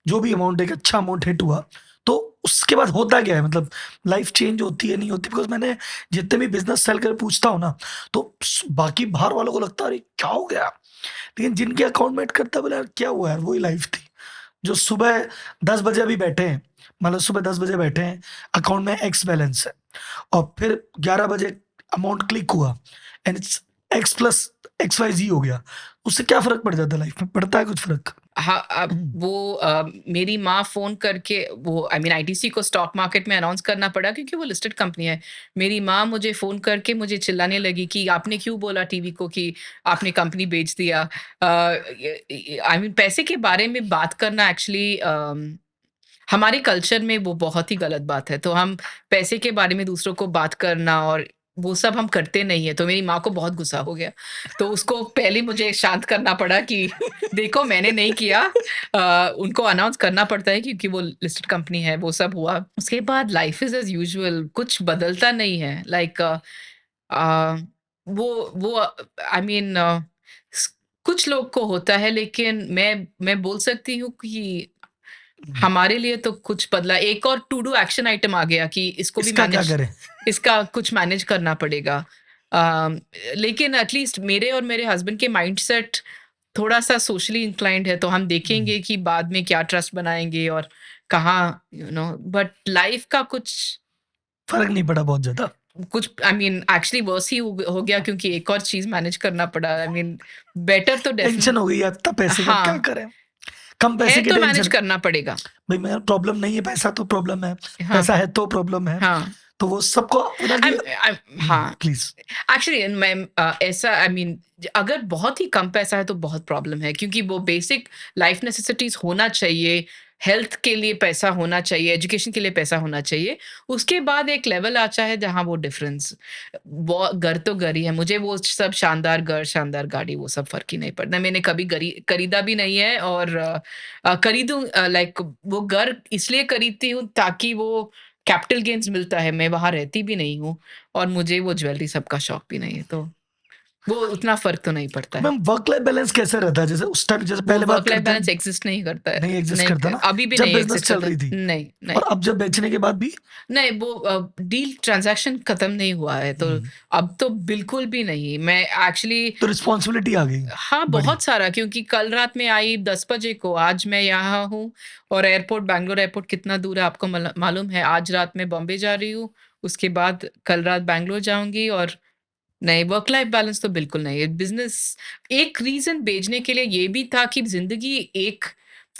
जो भी अमाउंट एक अच्छा अमाउंट हिट हुआ, तो उसके बाद होता क्या है? मतलब लाइफ चेंज होती है, नहीं होती? बिकॉज़ मैंने जितने भी बिज़नेस सेल कर पूछता हूँ ना, तो बाकी बाहर वालों को लगता है अरे क्या हो गया? लेकिन जिनके अकाउंट में हिट करता है, बोला यार क्या हुआ यार, वही लाइफ थी। जो सुबह 10 बजे अभी बैठे हैं, मतलब सुबह 10 बजे बैठे हैं, अकाउंट में एक्स बैलेंस है, और फिर 11 बजे अमाउंट क्लिक हुआ and it's X plus X Y Z हो गया, उससे क्या फर्क पड़ जाता है लाइफ में? पड़ता है कुछ फर्क? हाँ, अब वो मेरी माँ फ़ोन करके वो आई मीन आईटीसी को स्टॉक मार्केट में अनाउंस करना पड़ा क्योंकि वो लिस्टेड कंपनी है। मेरी माँ मुझे फ़ोन करके मुझे चिल्लाने लगी कि आपने क्यों बोला टीवी को कि आपने कंपनी बेच दिया। आई मीन पैसे के बारे में बात करना एक्चुअली हमारे कल्चर में वो बहुत ही गलत बात है। तो हम पैसे के बारे में दूसरों को बात करना और वो सब हम करते नहीं है। तो मेरी माँ को बहुत गुस्सा हो गया। तो उसको पहले मुझे शांत करना पड़ा कि देखो मैंने नहीं किया। उनको अनाउंस करना पड़ता है क्योंकि वो लिस्टेड कंपनी है, वो सब हुआ। उसके बाद लाइफ इज़ एज़ यूजुअल, कुछ बदलता नहीं है। लाइक वो आई मीन स कुछ लोग को होता है लेकिन मैं बोल सकती हूँ कि हमारे लिए तो कुछ बदला। एक और टू डू एक्शन आइटम आ गया कि इसको भी इसका क्या मैनेज करें? इसका कुछ मैनेज करना पड़ेगा। अम, लेकिन एटलीस्ट मेरे और मेरे हस्बैंड के माइंडसेट थोड़ा-सा सोशली इंक्लाइंड है, तो हम देखेंगे कि बाद में क्या ट्रस्ट बनाएँगे और कहाँ बट लाइफ का कुछ फर्क नहीं पड़ा बहुत ज्यादा? कुछ आई मीन एक्चुअली वर्se ही हो गया क्योंकि एक और चीज़ मैनेज करना पड़ा। आई मीन बेटर तो डेफिन टेंशन हो गई अब, पैसे का क्या हाँ, करें? कम है पैसे की तो मैनेज टेंशन। करना पड़ेगा। भाई मेरा प्रॉब्लम नहीं है, पैसा तो प्रॉब्लम है, हाँ, पैसा है तो प्रॉब्लम है। हाँ। तो वो सबको ना कि हाँ। प्लीज। एक्चुअली मैं ऐसा आई मीन अगर बहुत ही कम पैसा है तो बहुत प्रॉब्लम है क्योंकि वो बेसिक लाइफ नेसेसिटीज होना चाहिए। हेल्थ के लिए पैसा होना चाहिए, एजुकेशन के लिए पैसा होना चाहिए। उसके बाद एक लेवल आता है जहाँ वो डिफरेंस वो घर तो घर ही है। मुझे वो सब शानदार घर, शानदार गाड़ी वो सब फ़र्क ही नहीं पड़ता। मैंने कभी खरीदा भी नहीं है और खरीदूँ लाइक वो घर इसलिए खरीदती हूँ ताकि वो कैपिटल गेन्स मिलता है। मैं वहाँ रहती भी नहीं हूँ और मुझे वो ज्वेलरी सब का शौक भी नहीं है, तो वो उतना फ़र्क तो नहीं पड़ता है। मैम वर्क लाइफ बैलेंस कैसे रहता है? जैसे उस टाइम, जैसे वो पहले बात वर्क लाइफ़ करते बैलेंस हैं, एक्ज़िस्ट नहीं करता है। नहीं एग्जिस्ट नहीं, करता ना, अभी भी जब नहीं बिजनेस एक्ज़िस्ट चल करता रही है। थी नहीं, नहीं। और अब जब बेचने के बाद भी? नहीं, वो डील ट्रांज़ैक्शन खत्म नहीं हुआ है, तो अब तो बिल्कुल भी नहीं। मैं एक्चुअली तो रिस्पॉन्सिबिलिटी आ गई हाँ, बड़ी। बहुत सारा क्योंकि कल रात में आई 10 बजे को, आज मैं यहाँ हूँ और एयरपोर्ट बैंगलोर एयरपोर्ट कितना दूर है आपको मालूम है। आज रात मैं बॉम्बे जा रही हूँ, उसके बाद कल रात बैंगलोर जाऊँगी और नहीं, वर्क लाइफ बैलेंस तो बिल्कुल नहीं है। बिज़नेस एक रीज़न भेजने के लिए ये भी था कि ज़िंदगी एक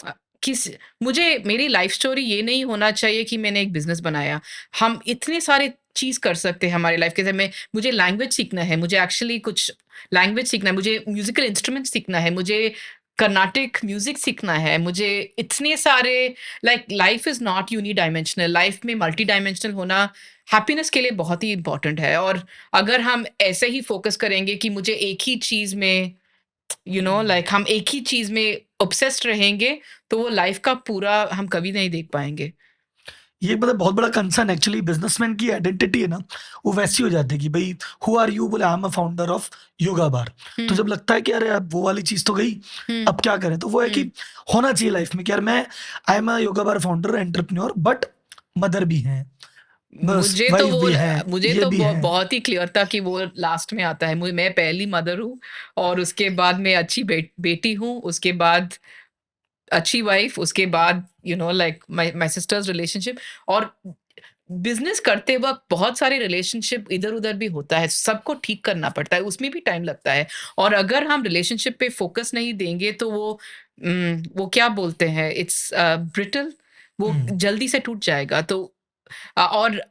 अ, किस मुझे मेरी लाइफ़ स्टोरी ये नहीं होना चाहिए कि मैंने एक बिज़नेस बनाया। हम इतने सारे चीज़ कर सकते हैं हमारी लाइफ़ के अंदर में मुझे लैंग्वेज सीखना है, मुझे एक्चुअली कुछ लैंग्वेज सीखना है, मुझे म्यूज़िकल इंस्ट्रूमेंट सीखना है, मुझे कर्नाटिक म्यूज़िक सीखना है, मुझे इतने सारे like life is not uni dimensional, life में मल्टी डायमेंशनल होना हैप्पीनेस के लिए बहुत ही इम्पोर्टेंट है और अगर हम ऐसे ही फ़ोकस करेंगे कि मुझे एक ही चीज़ में लाइक हम एक ही चीज़ में ऑब्सेस्ड रहेंगे, तो वो लाइफ़ का पूरा हम कभी नहीं देख पाएँगे। ये मतलब बहुत बड़ा कंसर्न एक्चुअली बिजनेसमैन की आइडेंटिटी है ना, वो वैसी हो जाती है कि भाई हु आर यू, बोले I am a founder of Yoga Bar. तो हुँ, जब लगता है कि अरे अब वो वाली चीज तो गई, हुँ, अब क्या करें? तो वो है कि हुँ। होना चाहिए लाइफ में कि यार मैं आई am a yoga bar founder entrepreneur, but mother भी हैं, बस मुझे तो वाइफ वो भी है, मुझे ये तो भी है। बहुत ही क्लियर था कि वो लास्ट में आता है। मैं पहली मदर हूँ और उसके बाद मैं अच्छी बेटी हूँ, उसके बाद अच्छी वाइफ़, उसके बाद like my my sister's relationship और बिज़नेस करते वक़्त बहुत सारे रिलेशनशिप इधर-उधर भी होता है, सबको ठीक करना पड़ता है, उसमें भी टाइम लगता है और अगर हम रिलेशनशिप पे फ़ोकस नहीं देंगे तो वो क्या बोलते हैं इट्स ब्रिटल वो हम्म। जल्दी से टूट जाएगा तो और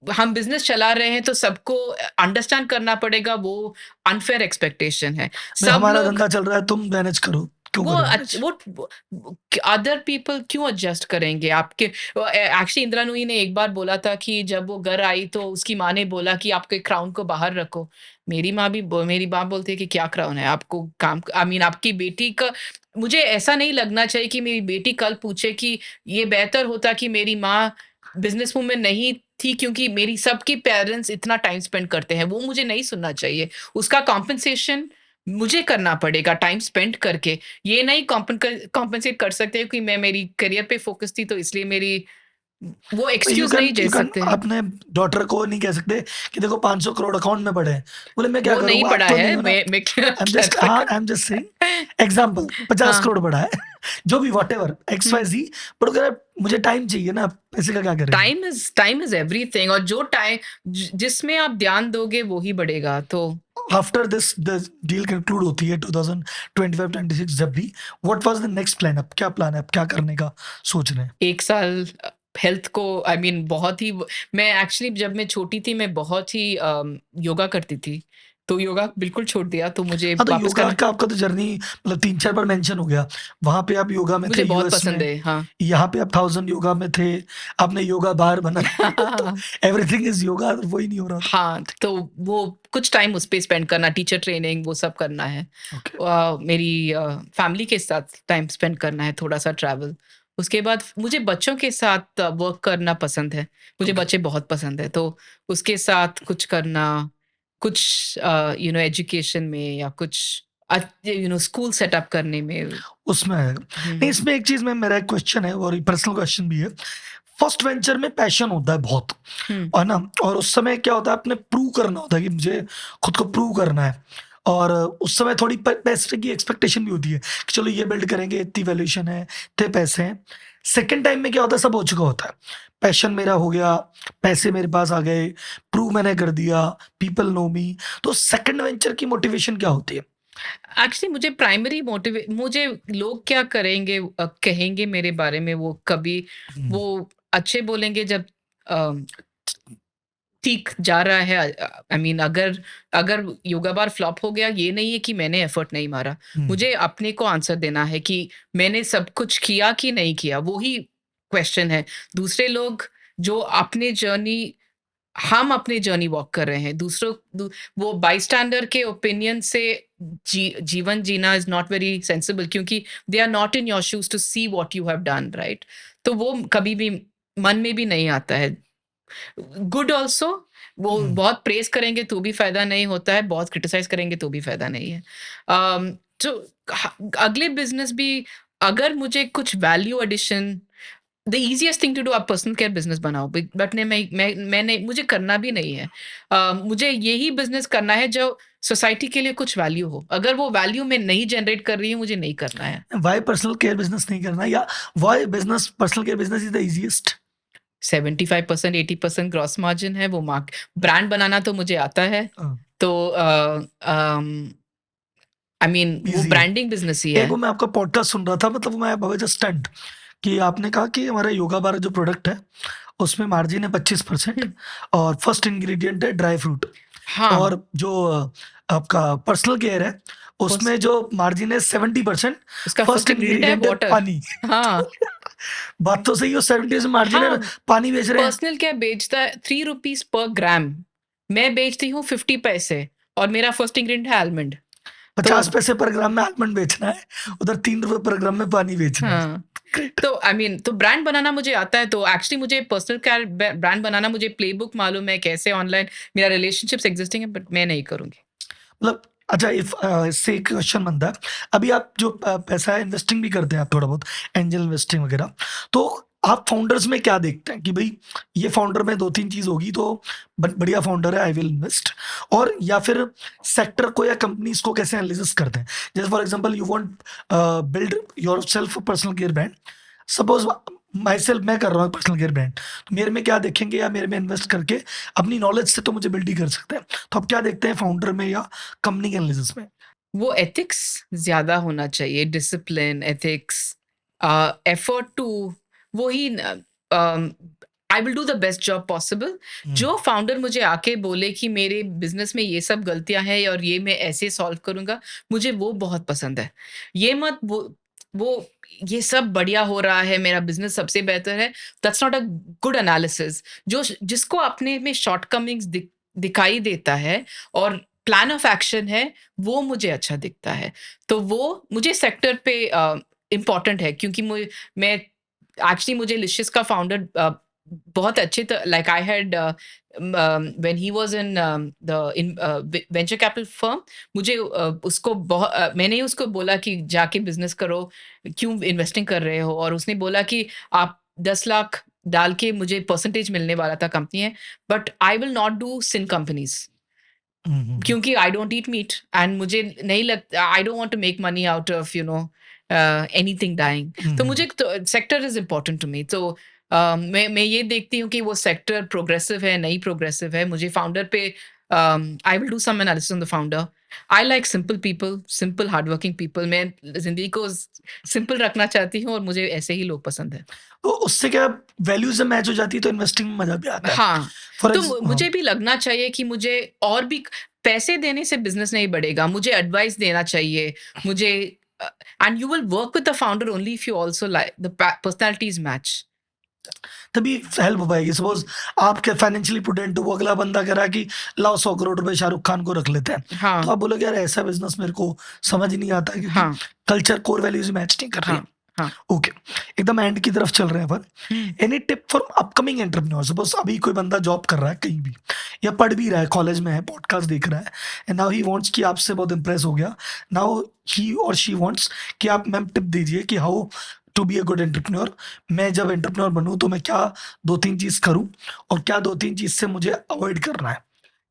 हम बिज़नेस चला रहे हैं तो सबको अंडरस्टैंड करना पड़ेगा वो अनफेयर एक्सपेक्टेशन है। भाई सब हमारा लोग धंधा चल रहा है, तुम मैनेज करो, क्यों वो करें अच्छ मैनेज? वो अदर पीपल क्यों एडजस्ट करेंगे आपके एक्चुअली इंदिरा नूई ने एक बार बोला था कि जब वो घर आई तो उसकी माँ ने बोला कि आपके क्राउन को बाहर रखो। मेरी माँ बोलती है कि क्या क्राउन है? आपको काम आई मीन आपकी बेटी का मुझे ऐसा नहीं लगना चाहिए कि मेरी बेटी कल पूछे कि ये बेहतर होता कि मेरी माँ बिज़नेस वूमन नहीं थी क्योंकि मेरी सबके पेरेंट्स इतना टाइम स्पेंड करते हैं, वो मुझे नहीं सुनना चाहिए। उसका कॉम्पेंसेशन मुझे करना पड़ेगा टाइम स्पेंड करके। ये नहीं कॉम्पेंसेट कर सकते कि मैं मेरी करियर पे फ़ोकस थी तो इसलिए मेरी वो यू एक्सक्यूज़ कैन नहीं दे यू कैन सकते। अपने डॉटर को नहीं कह सकते कि देखो 500 करोड़ अकाउंट में पड़े हैं, बोले मैं क्या वो करूँ, नहीं आप पड़ा तो है, नहीं हो ना। मैं क्या आई एम क्या जस्ट, हाँ कर I am just saying example, 50 हाँ, करोड़ पड़ा है जो भी व्हाटएवर एक्स वाई हुँ। जी, पर अगर मुझे टाइम चाहिए ना, पैसे का क्या करेंगे? टाइम इज़ एवरीथिंग और जो जिसमें आप ध्यान दोगे वो ही बढ़ेगा तो after this the deal conclude होती है 2025-26 जब भी, what was the next plan? अब क्या प्लान है, अब क्या करने का सोच रहे हैं? 1 साल हेल्थ को आई मीन बहुत ही मैं एक्चुअली जब मैं छोटी थी मैं बहुत ही योगा करती थी। तो योगा बिल्कुल छोड़ दिया तो मुझे हाँ, तो वापस योगा करना का आपका तो जर्नी मतलब 3-4 बार मेंशन हो गया। वहाँ पे आप योगा में थे मुझे बहुत यूएस पसंद में, है। हाँ। यहाँ पे आप 1000 योगा में थे, आपने योगा बार बनाया तो एवरीथिंग इज़ योगा, वही नहीं हो रहा था। हाँ, तो वो कुछ टाइम उस पे स्पेंड करना, टीचर ट्रेनिंग वो सब करना है। ओके। मेरी फैमिली के साथ टाइम स्पेंड करना है, थोड़ा-सा ट्रैवल। उसके बाद मुझे बच्चों के साथ वर्क करना पसंद है। मुझे ओके। बच्चे बहुत पसंद है, तो उसके साथ कुछ करना, कुछ एजुकेशन में या कुछ स्कूल सेटअप करने में। उसमें है। नहीं, हुँ, इसमें एक चीज़ में मेरा एक क्वेश्चन है और ये पर्सनल क्वेश्चन भी है। फर्स्ट वेंचर में पैशन होता है बहुत, हुँ। है ना? और उस समय क्या होता है, आपने प्रूव करना होता है कि मुझे खुद को प्रूव करना है। और उस समय थोड़ी पैसे की एक्सपेक्टेशन भी होती है कि चलो ये बिल्ड करेंगे, इतनी वैल्यूएशन है, इतने पैसे हैं। सेकंड टाइम में क्या होता है, सब हो चुका होता है। पैशन मेरा हो गया, पैसे मेरे पास आ गए, प्रूव मैंने कर दिया, पीपल नो मी। तो सेकंड वेंचर की मोटिवेशन क्या होती है? एक्चुअली मुझे लोग क्या कहेंगे मेरे बारे में वो कभी हुँ, वो अच्छे बोलेंगे जब अ, ठीक जा रहा है। आई मीन अगर अगर योगा बार फ्लॉप हो गया ये नहीं है कि मैंने एफर्ट नहीं मारा। हुँ, मुझे अपने को आंसर देना है कि मैंने सब कुछ किया कि नहीं किया, वो ही क्वेश्चन है। दूसरे लोग जो अपने जर्नी हम अपनी जर्नी वॉक कर रहे हैं। वो बाईस्टैंडर के ओपिनियन से जीवन जीना इज़ नॉट वेरी सेंसिबल क्योंकि they are not in your shoes to see what you have done, right? तो वो कभी भी मन में भी नहीं आता है। गुड ऑल्सो वो हुँ, बहुत प्रेज़ करेंगे तो भी फ़ायदा नहीं होता है, बहुत क्रिटिसाइज़ करेंगे तो भी फ़ायदा नहीं है। तो ह अगले बिज़नेस भी अगर मुझे कुछ value addition the easiest thing to do आप पर्सनल केयर बिज़नेस बनाओ बट ने मैंने मुझे करना भी नहीं है। मुझे यही बिज़नेस करना है जो सोसाइटी के लिए कुछ वैल्यू हो। अगर वो वैल्यू मैं नहीं जनरेट कर रही हूँ, मुझे नहीं करना है। व्हाई पर्सनल केयर बिज़नेस नहीं करना, या why business personal care business is the easiest? 75% 80% gross margin है वो मार्क ब्रांड बनाना तो मुझे आता है। अ, तो आई मीन वो ईज़ी है। ब्रांडिंग बिज़नेस ही है। एक वो मैं आपका पॉडकास्ट सुन रहा था, मतलब मैं आई जस्ट स्टन्ड कि आपने कहा कि हमारा योगा बार जो प्रोडक्ट है, उसमें मार्जिन है 25% हुँ, और फर्स्ट इंग्रीडिएंट है ड्राई फ्रूट। हाँ, और जो आपका पर्सनल केयर है, फर्स्ट उसमें जो मार्जिन है 70%, उसका फर्स्ट फर्स्ट इंग्रीडिएंट है इंग्रीडिएंट है वाटर। पानी। हाँ, बात तो सही है, 70% मार्जिन है, हाँ। पानी बेच रहे हैं। पर्सनल केयर बेचता है ₹3 पर ग्राम। मैं बेचती हूँ 50 पैसे और मेरा फर्स्ट इंग्रीडिएंट है आलमंड। तो 50 पैसे पर ग्राम में आलमंड बेचना है, उधर ₹3 पर ग्राम में पानी बेचना है। हाँ, ग्रेट। तो आई मीन तो ब्रांड बनाना मुझे आता है तो एक्चुअली मुझे पर्सनल केयर ब्रांड बनाना मुझे प्लेबुक मालूम है कैसे ऑनलाइन मेरा रिलेशनशिप्स एक्जिस्टिंग है बट मैं नहीं करूँगी। मतलब अच्छा, इससे एक क्वेश्चन बनता है, अभी आप जो पैसा इन्वेस्टिंग भी करते हैं आप थोड़ा बहुत, एंजल इन्वेस्टिंग वगैरह, तो आप फाउंडर्स में क्या देखते हैं कि भाई ये फाउंडर में 2-3 चीज़ होगी तो बढ़िया फाउंडर है, आई विल इन्वेस्ट? और या फिर सेक्टर को या कंपनीज को कैसे एनालिसिस करते हैं? जैसे for example you want build yourself personal care brand, suppose my self मैं कर रहा हूँ पर्सनल केयर ब्रांड, तो मेरे में क्या देखेंगे या मेरे में इन्वेस्ट करके अपनी नॉलेज से तो मुझे बिल्ड ही कर सकते हैं। तो आप क्या देखते हैं फाउंडर में या कंपनी के एनालिसिस में? वो एथिक्स ज़्यादा होना चाहिए, डिसिप्लिन, एथिक्स, एफर्ट टू वो ही I will do the best job possible. Hmm, जो फाउंडर मुझे आके बोले कि मेरे बिज़नेस में ये सब गलतियाँ हैं और ये मैं ऐसे सॉल्व करूँगा, मुझे वो बहुत पसंद है। ये मत वो ये सब बढ़िया हो रहा है, मेरा बिज़नेस सबसे बेहतर है, that's not a good analysis. जिसको अपने में शॉर्टकमिंग्स दिखाई देता है और प्लान ऑफ एक्शन है, वो मुझे अच्छा दिखता है। तो वो मुझे सेक्टर पे इम्पोर्टेंट है क्योंकि मैं एक्चुअली मुझे लिशियस का फाउंडर बहुत अच्छे like I had when he was in the venture capital firm मुझे मैंने ही उसको बोला कि जाके बिज़नेस करो, क्यों इन्वेस्टिंग कर रहे हो? और उसने बोला कि आप 10 लाख डाल के मुझे परसेंटेज मिलने वाला था कंपनी है, but I will not do sin companies. Hmm, hmm, hmm, क्योंकि I don't eat meat and मुझे नहीं लगता I don't want to make money out of anything dying. Hmm, तो हुँ, मुझे तो sector is important to me. तो मैं ये देखती हूँ कि वो सेक्टर प्रोग्रेसिव है नहीं प्रोग्रेसिव है, मुझे फाउंडर पे I will do some analysis on the founder. I like simple people, simple hardworking people. मैं जिंदगी को सिंपल रखना चाहती हूँ और मुझे ऐसे ही लोग पसंद है. तो उससे क्या वैल्यूज मैच हो जाती है तो इन्वेस्टिंग में मजा भी आता है। हाँ, फॉर तो एग्ज मुझे भी लगना चाहिए कि मुझे और भी पैसे देने से बिज़नेस नहीं बढ़ेगा, मुझे एडवाइस देना चाहिए, मुझे and you will work with the founder only if you also like the personalities match. तभी हेल्प हो पाएगी। सपोज आपके फाइनेंशियली प्रूडेंट हो, वो अगला बंदा कह रहा है कि लाओ 100 करोड़ रुपए शाहरुख खान को रख लेते हैं, तो हाँ, आप बोलोगे यार ऐसा बिजनेस मेरे को समझ ही नहीं आता क्योंकि हाँ, कल्चर कोर वैल्यूज मैच नहीं कर रही है। हाँ, हाँ. ओके, एकदम एंड की तरफ चल रहे हैं पर hmm, any tip for upcoming entrepreneur. Suppose अभी कोई बंदा जॉब कर रहा है कहीं भी या पढ़ भी रहा है, कॉलेज में है, पॉडकास्ट देख रहा है एंड नाउ ही वांट्स कि आपसे बहुत इंप्रेस हो गया, नाउ ही और शी वांट्स कि आप मैम टिप दीजिए कि how to be a good entrepreneur. मैं जब एंटरप्रेन्योर बनूं तो मैं क्या 2-3 चीज करूं और क्या 2-3 चीज से मुझे अवॉइड करना है।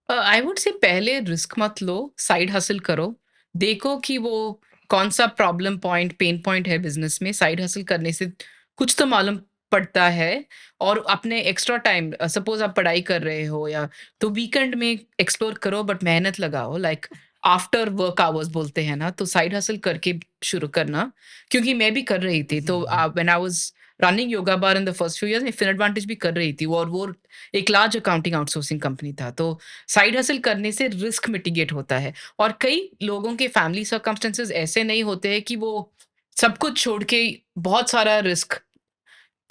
आई वुड से पहले रिस्क मत लो, साइड हसल करो, देखो कि वो कौन-सा प्रॉब्लम पॉइंट, पेन पॉइंट है बिज़नेस में, साइड हसल करने से कुछ तो मालूम पड़ता है और अपने एक्स्ट्रा टाइम सपोज़ आप पढ़ाई कर रहे हो या तो वीकेंड में एक्सप्लोर करो बट मेहनत लगाओ लाइक आफ्टर वर्क आवर्स बोलते हैं ना, तो साइड हसल करके शुरू करना, क्योंकि मैं भी कर रही थी। तो when I was running yoga bar in the first few years मैं फिनएडवांटेज भी कर रही थी और वो एक लार्ज अकाउंटिंग आउटसोर्सिंग कंपनी था। तो साइड हसल करने से रिस्क मिटिगेट होता है और कई लोगों के फैमिली सर्कमस्टेंसेस ऐसे नहीं होते हैं कि वो सब कुछ छोड़ के बहुत सारा रिस्क,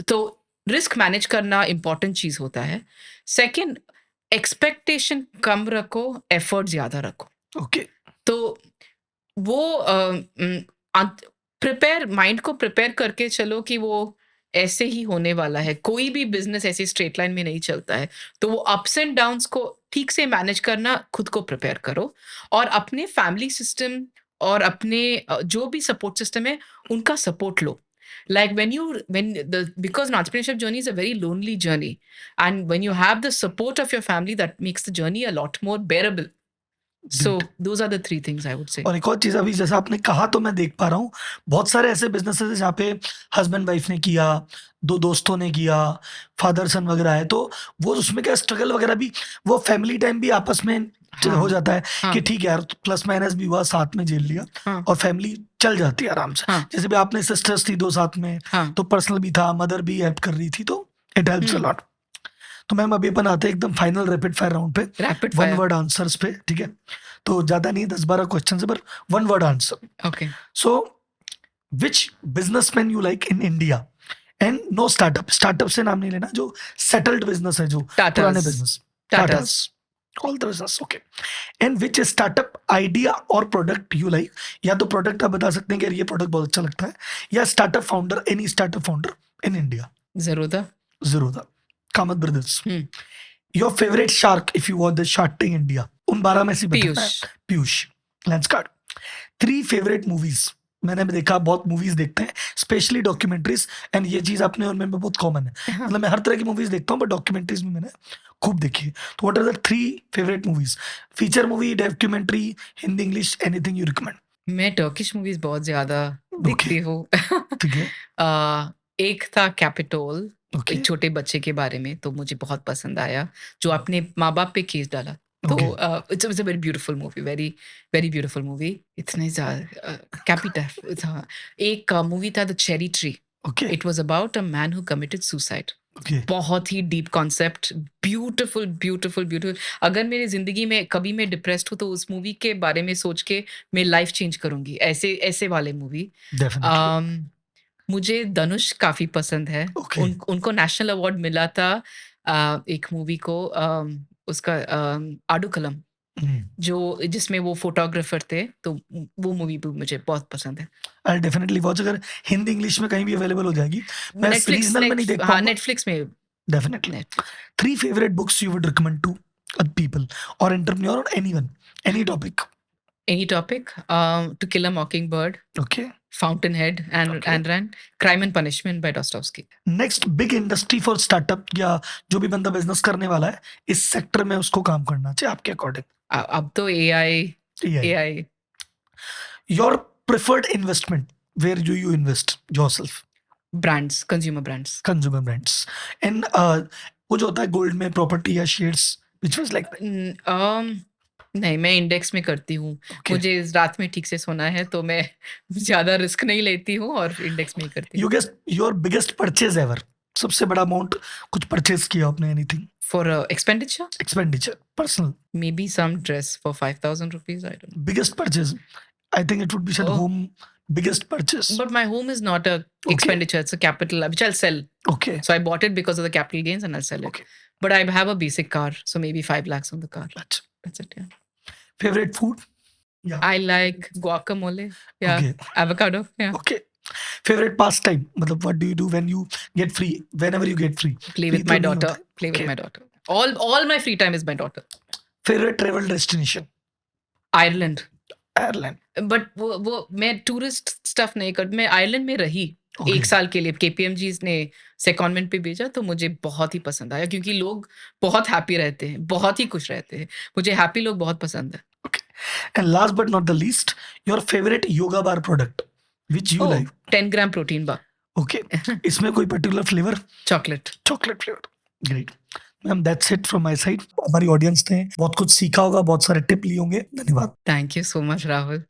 तो रिस्क मैनेज करना इंपॉर्टेंट चीज होता है. सेकंड, एक्सपेक्टेशन कम रखो, एफर्ट ज्यादा रखो. ओके, तो वो प्रिपेयर माइंड को प्रिपेयर करके चलो कि वो ऐसे ही होने वाला है. कोई भी बिजनेस ऐसे स्ट्रेट लाइन में नहीं चलता है. तो वो अप्स एंड डाउन्स को ठीक से मैनेज करना, खुद को प्रिपेयर करो और अपने फैमिली सिस्टम और अपने जो भी सपोर्ट सिस्टम है उनका support low. Like because an entrepreneurship journey is a very lonely journey, and when you have the support of your family, that makes the journey a lot more bearable. So great. those are the three things I would say. और एक और चीज़ अभी जैसा आपने कहा तो मैं देख पा रहा हूँ, बहुत सारे ऐसे बिज़नेसेस हैं जहाँ पे हस्बैंड वाइफ ने किया, 2 दोस्तों ने किया, फादर सन वगैरह है, तो वो उसमें क्या स्ट्रगल वगैरह भी, वो फैमिली टाइम भी आपस में हो हाँ, जाता है कि हाँ, ठीक है यार, प्लस माइनस भी हुआ, साथ में झेल लिया हाँ, और फैमिली चल जाती है आराम से। हाँ, जैसे भी आपने सिस्टर्स थी 2 साथ में, हाँ. तो पर्सनल भी था, मदर भी हेल्प कर रही थी, तो it helps a Hmm. Lot. तो मैम अभी अपन आते हैं एकदम फाइनल रैपिड फायर राउंड पे, Rapid one fire. Word answers पे, ठीक है? तो ज़्यादा नहीं, 10-12 क्वेश्चन है पर one word answer. Okay. So which businessman you like in India and no startup, startup से नाम नहीं लेना, जो सेटल्ड बिजनेस है, जो पुराने Tatas. Business, Tatas. Tatas, all the business, okay. And which startup idea और प्रोडक्ट यू लाइक, या तो प्रोडक्ट आप बता सकते हैं कि यार ये प्रोडक्ट बहुत अच्छा लगता है, या startup founder, any startup founder in India. Zerodha. ज़रूर, Kamat brothers. Hmm. Your favourite shark if you watch the shark tank India, उन 12 में से बताना है। Piyush. Piyush, let's start. 3 favourite movies, मैंने भी देखा, बहुत मूवीज देखते हैं, स्पेशली डॉक्यूमेंट्रीज, एंड ये चीज अपने और मेरे में बहुत कॉमन है, मतलब मैं हर तरह की मूवीज देखता हूँ बट डॉक्यूमेंट्रीज में मैंने खूब देखी है। तो what are the 3 favourite movies, feature movie, documentary, Hindi, English, anything you recommend? मैं टर्किश मूवीज बहुत ज्यादा ओके, देखती हूँ. ठीक है, एक था कैपिटोल, ओके, एक छोटे बच्चे के बारे में, तो मुझे बहुत पसंद आया, जो अपने माँ बाप पे केस डाला. तो okay, it's a very beautiful movie, very very beautiful movie. इतने ज्यादा कैपिटल था. एक मूवी था the cherry tree. Okay, it was about a man who committed suicide. Okay, बहुत ही deep concept, beautiful beautiful beautiful. अगर मेरी जिंदगी में कभी मैं डिप्रेस्ड हूँ तो उस मूवी के बारे में सोच के मैं लाइफ चेंज करूंगी, ऐसे ऐसे वाले मूवी. डेफिनेटली, मुझे धनुष काफ़ी पसंद है. ओके, उनको नेशनल अवार्ड मिला था एक मूवी को, उसका आडू कलम, जो जिसमें वो फ़ोटोग्राफ़र थे, तो वो मूवी भी मुझे बहुत पसंद है. आई डेफिनेटली वॉच, अगर हिंदी इंग्लिश में कहीं भी अवेलेबल हो जाएगी। मैं नेटफ्लिक्स रीजनल में नहीं देख हाँ, पाऊंगा, नेटफ्लिक्स में. Definitely. Net 3 favorite books you would recommend to other people or entrepreneur or anyone, any topic? Any topic, to kill a mockingbird, Okay. Fountainhead, and Okay. Rand, crime and punishment by Dostoevsky. Next big industry for startup, या जो भी बंदा business करने वाला है इस sector में उसको काम करना चाहिए आपके अकॉर्डिंग? अब तो AI AI. AI your preferred investment, where do you invest yourself? Brands, consumer brands. Consumer brands and वो जो होता है गोल्ड में, प्रॉपर्टी या शेयर्स व्हिच वाज लाइक नहीं, मैं इंडेक्स में करती हूँ। ओके मुझे रात में ठीक से सोना है, तो मैं ज़्यादा रिस्क नहीं लेती हूँ और इंडेक्स में ही करती यू हूँ। Guess your biggest purchase ever, सबसे बड़ा अमाउंट कुछ परचेज किया आपने, anything for expenditure, expenditure personal, may be some dress for 5,000 rupees, I don't biggest purchase, I think it would be शायद oh! Home biggest purchase. But my home is not a Okay, expenditure, it's a capital which I'll sell. okay, So I bought it because of the capital gains and I'll sell it. okay. But I have a basic car, so maybe 5 lakhs on the car. That's That's it, yeah. favorite food. Yeah. I like guacamole, yeah, Okay. avocado, yeah. Okay. Favorite pastime, मतलब what do you do when you get free? Whenever you get free. Play Free with तो my नहीं daughter, होता है. play with Okay. my daughter. All my free time is my daughter. Favorite travel destination. Ireland. Ireland. But वो मैं tourist stuff नहीं कर, मैं Ireland में रही Okay. 1 साल के लिए, केपीएमजी ने सेकंडमेंट पे भेजा, तो मुझे बहुत ही पसंद आया क्योंकि लोग बहुत हैप्पी रहते हैं, बहुत ही खुश रहते हैं। मुझे हैप्पी लोग बहुत पसंद है। Okay. And last but not the least, your favorite yoga bar product, which you like. 10 gram protein bar, Okay. इसमें कोई particular flavor? Chocolate. Chocolate flavor. Great. Ma'am that's it from my side. हमारी audience ने बहुत कुछ सीखा होगा, बहुत सारे टिप लिए होंगे. धन्यवाद. Thank you so much Rahul.